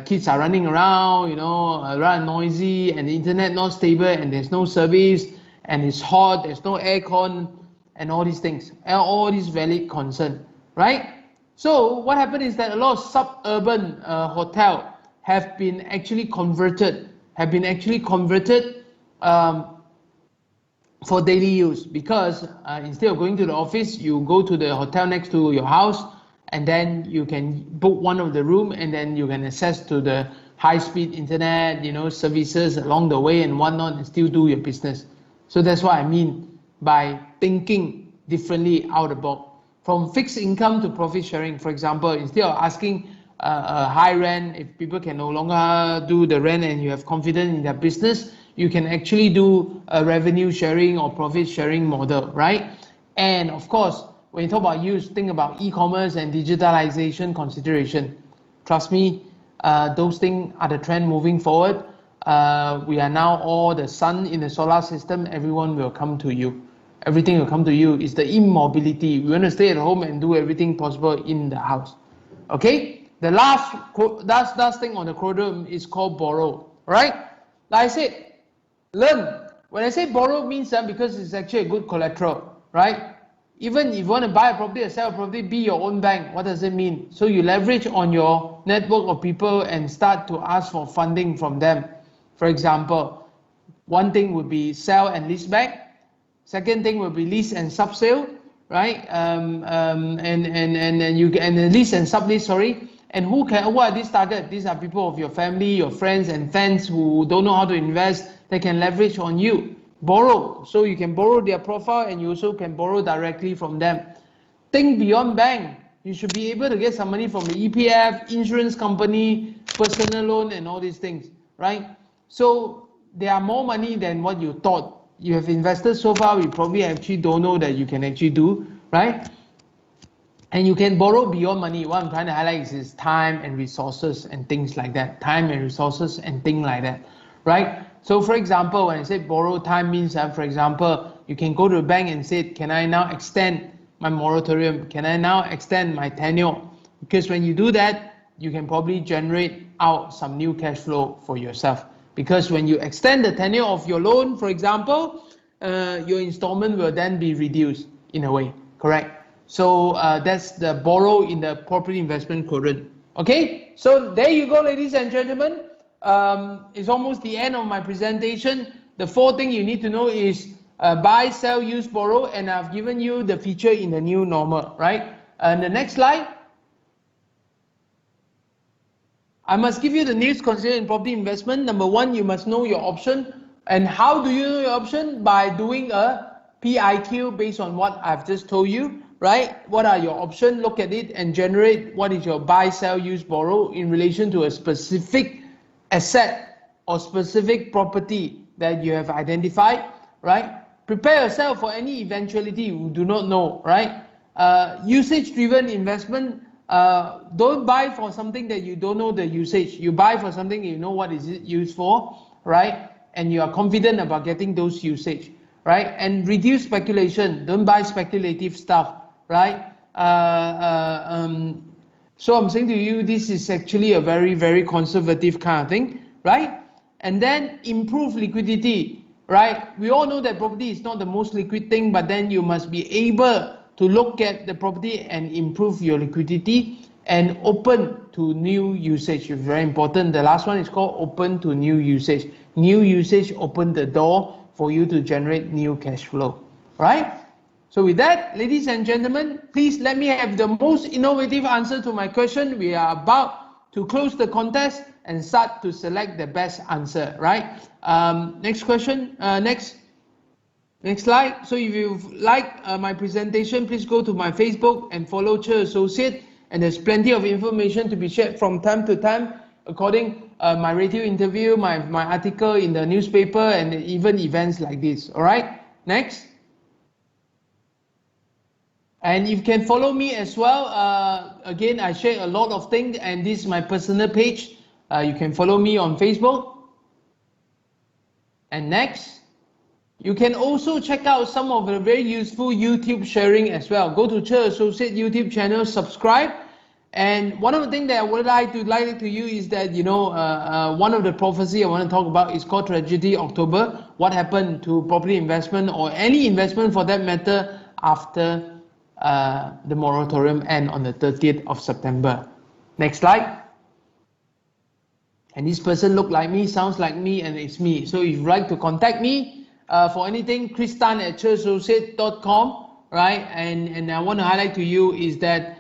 kids are running around, around noisy, and the internet not stable, and there's no service, and it's hot, there's no aircon, and all these things, and all these valid concern, right? So what happened is that a lot of suburban hotel have been actually converted for daily use, because instead of going to the office, you go to the hotel next to your house, and then you can book one of the room, and then you can access to the high-speed internet, services along the way and whatnot, and still do your business. So that's what I mean by thinking differently out of the box. From fixed income to profit sharing, for example, instead of asking a high rent, if people can no longer do the rent and you have confidence in their business, you can actually do a revenue sharing or profit sharing model, right? And of course, when you talk about use, think about e-commerce and digitalization consideration. Trust me, those things are the trend moving forward. We are now all the sun in the solar system, everyone will come to you. Everything will come to you. It's the immobility. We want to stay at home and do everything possible in the house. Okay? The last thing on the quadrant is called borrow. Right? Like I said, learn. When I say borrow, means because it's actually a good collateral. Right? Even if you want to buy a property or sell a property, be your own bank. What does it mean? So you leverage on your network of people and start to ask for funding from them. For example, one thing would be sell and lease back. Second thing will be lease and subsale, right? And lease and sublease, sorry. And who are these targets? These are people of your family, your friends and fans who don't know how to invest. They can leverage on you. Borrow, so you can borrow their profile, and you also can borrow directly from them. Think beyond bank. You should be able to get some money from the EPF, insurance company, personal loan, and all these things, right? So there are more money than what you thought. You have invested so far, we probably actually don't know that you can actually do, right? And you can borrow beyond money. What I'm trying to highlight is time and resources and things like that. Time and resources and things like that, right? So for example, when I say borrow time means, for example, you can go to the bank and say, can I now extend my moratorium? Can I now extend my tenure? Because when you do that, you can probably generate out some new cash flow for yourself. Because when you extend the tenure of your loan, for example, your installment will then be reduced in a way, correct? So that's the borrow in the property investment quadrant. Okay, so there you go, ladies and gentlemen. It's almost the end of my presentation. The 4th thing you need to know is buy, sell, use, borrow, and I've given you the feature in the new normal, right? And the next slide. I must give you the needs considered in property investment. Number 1, you must know your option. And how do you know your option? By doing a PIQ based on what I've just told you, right? What are your options? Look at it and generate what is your buy, sell, use, borrow in relation to a specific asset or specific property that you have identified, right? Prepare yourself for any eventuality you do not know, right? Usage-driven investment. Don't buy for something that you don't know the usage. You buy for something you know what is it used for, right? And you are confident about getting those usage, right? And reduce speculation. Don't buy speculative stuff, right? So I'm saying to you, this is actually a very, very conservative kind of thing, right? And then improve liquidity. right? We all know that property is not the most liquid thing, but then you must be able to look at the property and improve your liquidity and open to new usage. It's very important. The last one is called open to new usage. New usage open the door for you to generate new cash flow, right? So with that, ladies and gentlemen, please let me have the most innovative answer to my question. We are about to close the contest and start to select the best answer, right? Next question, next slide. So if you like my presentation, please go to my Facebook and follow Chur Associates. And there's plenty of information to be shared from time to time, according my radio interview, my article in the newspaper, and even events like this. All right, next. And you can follow me as well. Again, I share a lot of things, and this is my personal page. You can follow me on Facebook. And next, you can also check out some of the very useful YouTube sharing as well. Go to Chur Associate YouTube channel, subscribe. And one of the things that I would like to you is that, you know, one of the prophecy I want to talk about is called Tragedy October. What happened to property investment or any investment for that matter after the moratorium end on the 30th of September. Next slide. And this person look like me, sounds like me, and it's me. So if you'd like to contact me for anything, christan@churassociates.com, right? And I want to highlight to you is that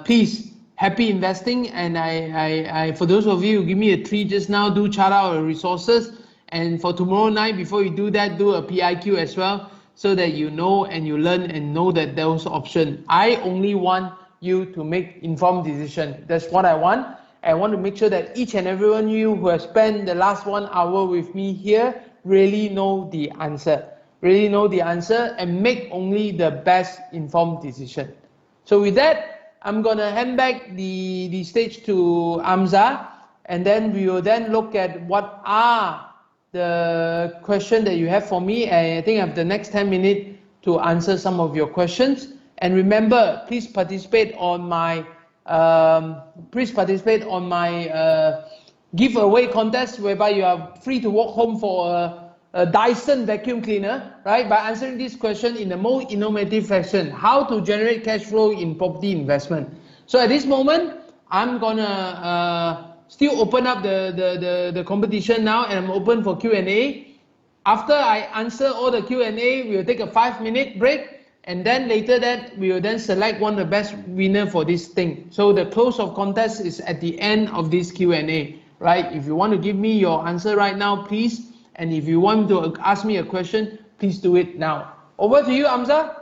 please, happy investing. And I for those of you who give me a treat just now, do chart out your resources. And for tomorrow night, before you do that, do a PIQ as well, so that you know and you learn and know that those options. I only want you to make informed decision. That's what I want. I want to make sure that each and every one of you who has spent the last 1 hour with me here really know the answer. Really know the answer and make only the best informed decision. So with that, I'm going to hand back the stage to Amza, and then we will then look at what are the question that you have for me. I think I have the next 10 minutes to answer some of your questions. And remember, please participate on my giveaway contest, whereby you are free to walk home for a Dyson vacuum cleaner, right? By answering this question in the most innovative fashion: how to generate cash flow in property investment. So at this moment, I'm gonna still open up the competition now, and I'm open for Q&A. After I answer all the Q&A, we will take a 5-minute break, and then later that we will then select one of the best winner for this thing. So the close of contest is at the end of this Q&A, right? If you want to give me your answer right now, please. And if you want to ask me a question, please do it now. Over to you, Amza.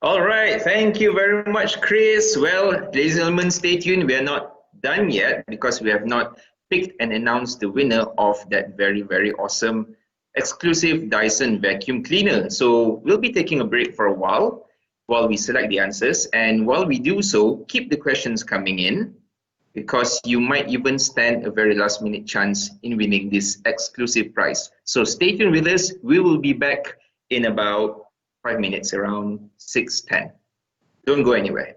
All right, thank you very much, Chris. Well, ladies and gentlemen, stay tuned. We are not done yet because we have not picked and announced the winner of that very, very awesome exclusive Dyson vacuum cleaner. So we'll be taking a break for a while we select the answers. And while we do so, keep the questions coming in, because you might even stand a very last minute chance in winning this exclusive prize. So stay tuned with us. We will be back in about 5 minutes, around 6:10. Don't go anywhere.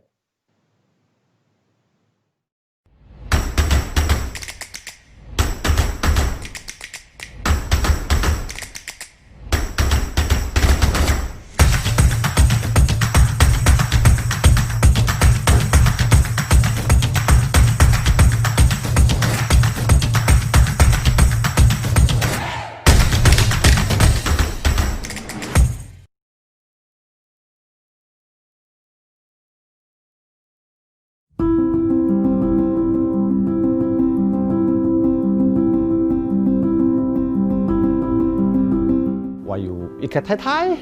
一个太太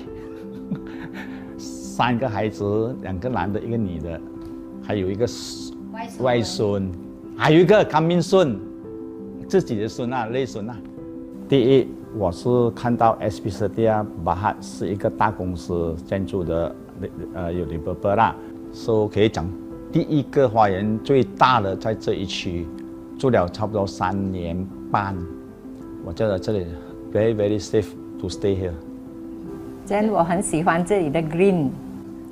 ，3个孩子，2个男的，1个女的，还有一个外孙，还有一个刚命孙，自己的孙啊，内孙啊。第一，我是看到 SP Setia Berhad 是一个大公司建筑的，有developer啦，所以可以讲第一个花园最大的在这一区，住了差不多3年半，我觉得这里 very safe to stay here。真我很喜欢这里的 green，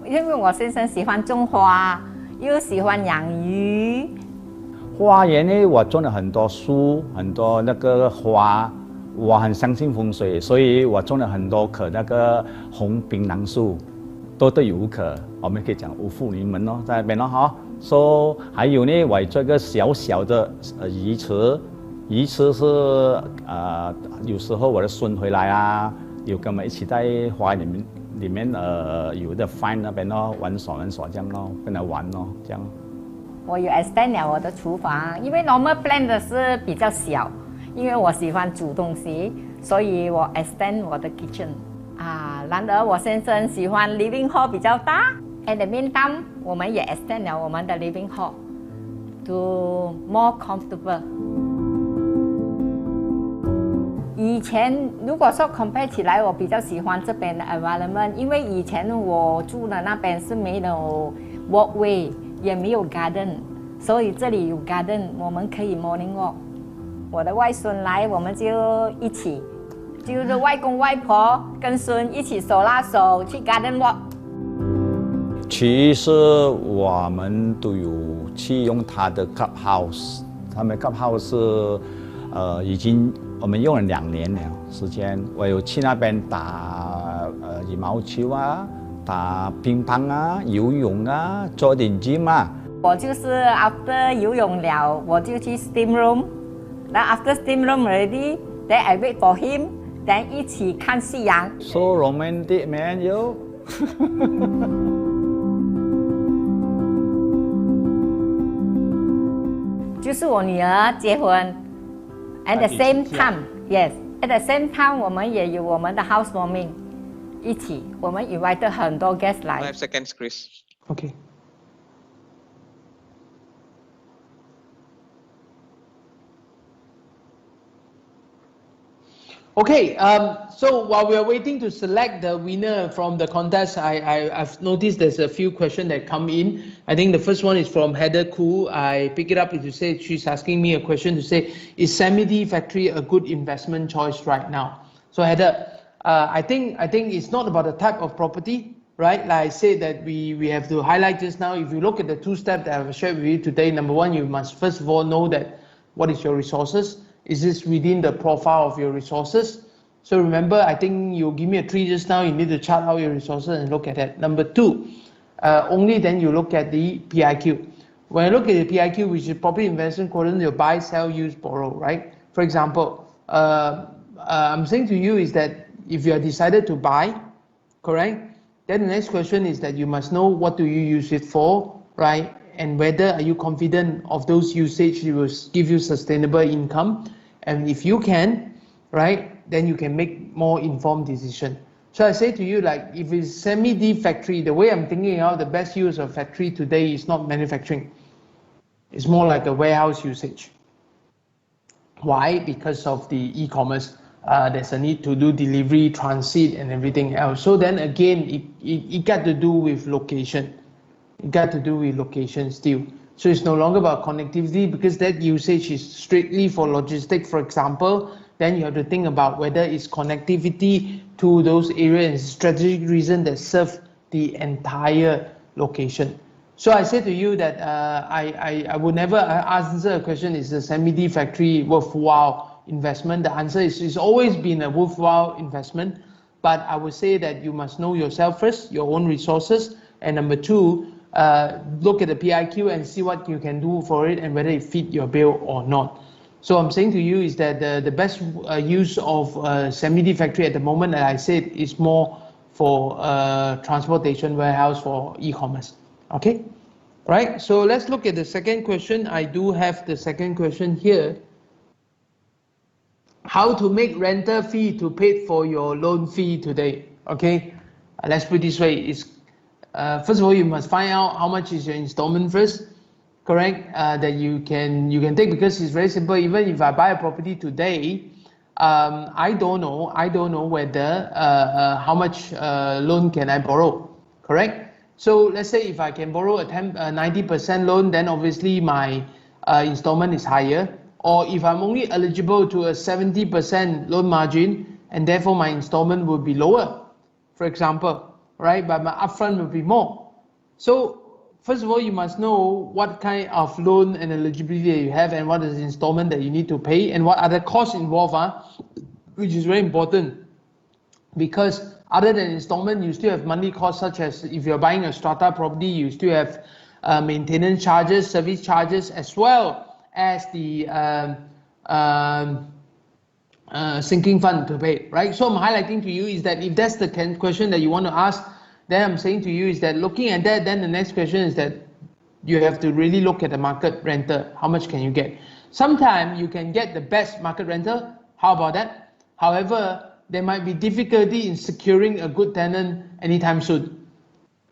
因为我先生喜欢种花，又喜欢养鱼。花园呢，我种了很多树，很多那个花，我很相信风水，所以我种了很多棵那个红槟榔树，都有5棵，我们可以讲五福临门咯，在那边咯哈。So 还有呢，我做一个小小的鱼池，鱼池是有时候我的孙回来啊，有跟我们一起在花园里面有的 find 那边咯，玩耍这样咯，跟他玩咯这样。我有 extend 了我的厨房，因为 normal plan 的是比较小，因为我喜欢煮东西，所以我 extend 我的 kitchen。然而我先生喜欢 living hall 比较大。At the meantime， 我们也 extend 了我们的 living hall to more comfortable。以前如果说 compare 起来，我比较喜欢这边的 environment， 因为以前我住的那边是没有 walkway， 也没有 garden， 所以这里有 garden， 我们可以 morning walk。我的外孙来，我们就一起，就是外公外婆跟孙一起手拉手去 garden walk。其实我们都有去用他的 clubhouse， 他们 clubhouse 是已经我们用了2年了时间。我有去那边打羽毛球啊，打乒乓啊，游泳啊，做点 gym 啊。我就是 after 游泳了，我就去 steam room。然后 after steam room already， then I wait for him， then 一起看夕阳。So romantic man you 。就是我女儿结婚 ，at the same time， yes，at the same time， 我们也有我们的 housewarming， 一起，我们 invite 很多 guest 来。5 seconds, Chris. Okay. Okay, so while we are waiting to select the winner from the contest, I've noticed there's a few questions that come in. I think the first one is from Heather Koo. I pick it up to say she's asking me a question to say, is Semi-D factory a good investment choice right now? So Heather, I think it's not about the type of property, right? Like I said that we have to highlight just now. If you look at the 2 steps that I've shared with you today, number 1, you must first of all know that what is your resources. Is this within the profile of your resources? So remember, I think you give me a tree just now, you need to chart out your resources and look at that. Number 2, only then you look at the PIQ. When I look at the PIQ, which is property investment quadrant, you buy, sell, use, borrow, right? For example, I'm saying to you is that if you are decided to buy, correct? Then the next question is that you must know what do you use it for, right? And whether are you confident of those usage will give you sustainable income. And if you can, right, then you can make more informed decision. So I say to you, like, if it's Semi-D factory, the way I'm thinking out, the best use of factory today is not manufacturing. It's more like a warehouse usage. Why? Because of the e-commerce. There's a need to do delivery, transit, and everything else. So then again, it got to do with location. It got to do with location still. So it's no longer about connectivity because that usage is strictly for logistics, for example. Then you have to think about whether it's connectivity to those areas and strategic reason that serve the entire location. So I say to you that I would never answer a question, is the Semi-D factory worthwhile investment? The answer is it's always been a worthwhile investment, but I would say that you must know yourself first, your own resources, and number 2, look at the PIQ and see what you can do for it and whether it fit your bill or not. So I'm saying to you is that the best use of Semi-D factory at the moment, as I said, is more for transportation warehouse for e-commerce. Okay, right? So let's look at the second question. I do have the second question here. How to make rental fee to pay for your loan fee today? Okay, let's put it this way. It's first of all, you must find out how much is your installment first, correct? That you can take, because it's very simple. Even if I buy a property today, I don't know whether how much loan can I borrow, correct? So let's say if I can borrow a 90% loan, then obviously my installment is higher. Or if I'm only eligible to a 70% loan margin, and therefore my installment will be lower, for example. Right, but my upfront will be more. So first of all, you must know what kind of loan and eligibility that you have and what is the installment that you need to pay and what other costs involved which is very important, because other than installment, you still have monthly costs, such as if you're buying a strata property, you still have maintenance charges, service charges, as well as the sinking fund to pay, right? So I'm highlighting to you is that if that's the question that you want to ask, then I'm saying to you is that looking at that, then the next question is that you have to really look at the market renter. How much can you get? Sometimes you can get the best market renter. How about that? However, there might be difficulty in securing a good tenant anytime soon.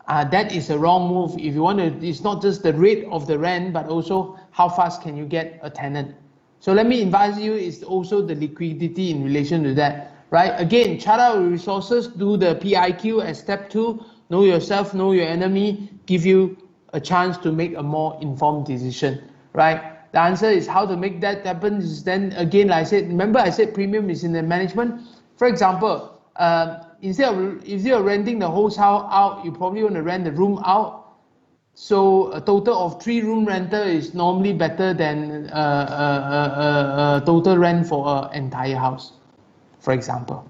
That is a wrong move. If you want to, it's not just the rate of the rent, but also how fast can you get a tenant. So let me advise you is also the liquidity in relation to that, right? Again, chart out resources, do the PIQ as step 2, know yourself, know your enemy, give you a chance to make a more informed decision, right? The answer is how to make that happen is then again, like I said, remember I said premium is in the management. For example, instead of renting the whole house out, you probably want to rent the room out. So a total of 3-room rental is normally better than total rent for an entire house, for example,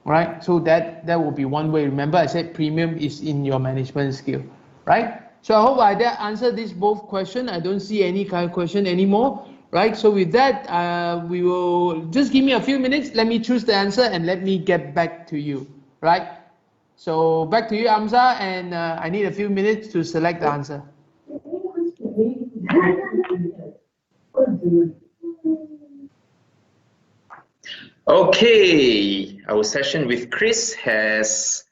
right? So that will be one way. Remember I said premium is in your management skill, right? So I hope I answered this both questions. I don't see any kind of question anymore, right? So with that, we will just give me a few minutes. Let me choose the answer and let me get back to you, right? So back to you, Amza, and I need a few minutes to select the answer. Okay, our session with Chris has,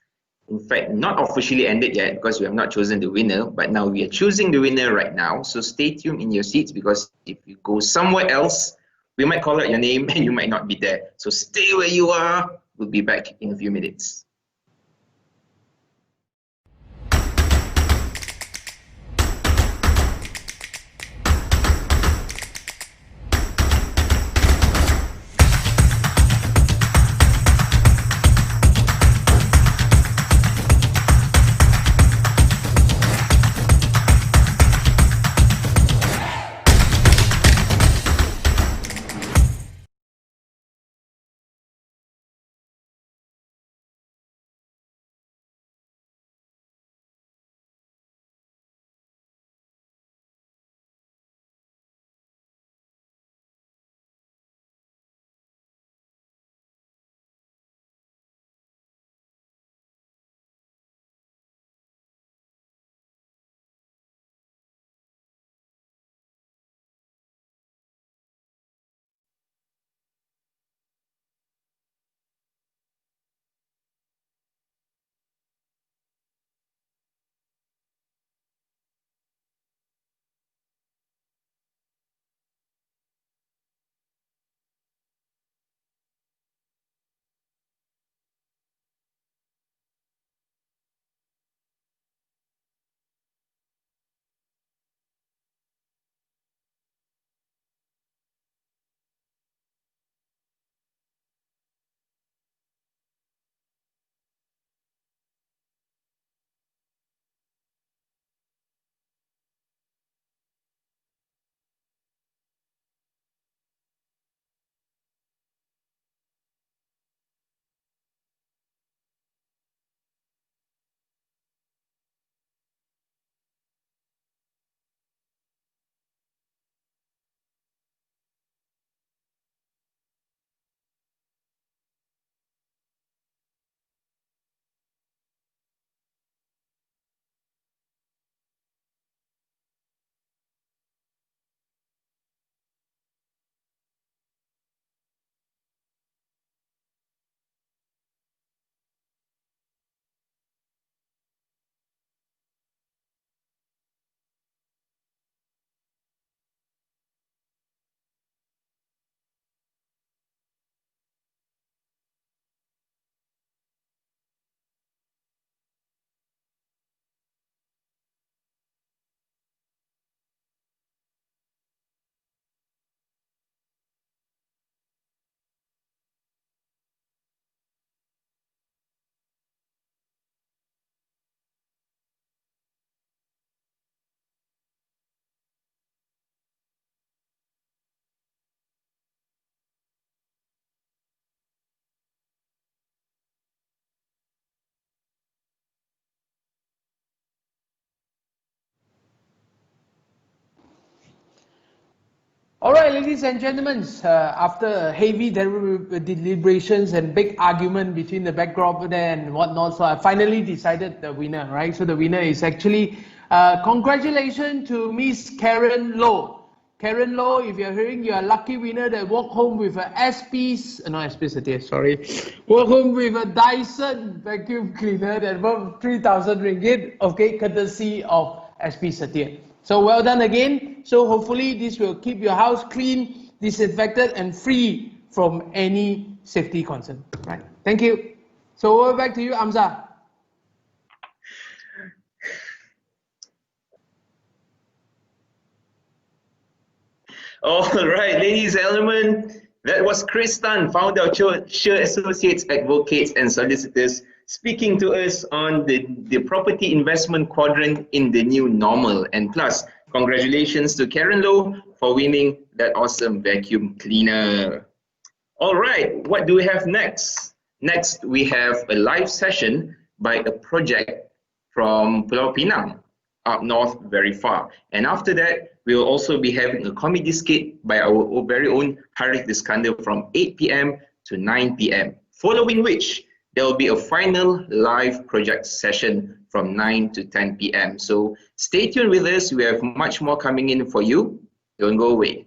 in fact, not officially ended yet because we have not chosen the winner, but now we are choosing the winner right now. So stay tuned in your seats, because if you go somewhere else, we might call out your name and you might not be there. So stay where you are. We'll be back in a few minutes. All right, ladies and gentlemen, after heavy deliberations and big argument between the backdrop there and whatnot, so I finally decided the winner, right? So the winner is actually, congratulations to Miss Karen Low. Karen Low, if you're hearing, you're a lucky winner that walk home with a walk home with a Dyson vacuum cleaner that worth 3,000 ringgit, okay, courtesy of SP Satir. So well done again. So hopefully this will keep your house clean, disinfected and free from any safety concern. Right. Thank you. So over back to you, Amza. All right, ladies and gentlemen, that was Chris Tan, founder of Chur Associates, Advocates and Solicitors, speaking to us on the property investment quadrant in the new normal. And plus, congratulations to Karen Low for winning that awesome vacuum cleaner. All right, what do we have next? Next, we have a live session by a project from Pulau Pinang, up north very far. And after that, we will also be having a comedy skit by our very own Harith Iskandar from 8 p.m. to 9 p.m. Following which, there will be a final live project session from 9 to 10 p.m. So stay tuned with us. We have much more coming in for you. Don't go away.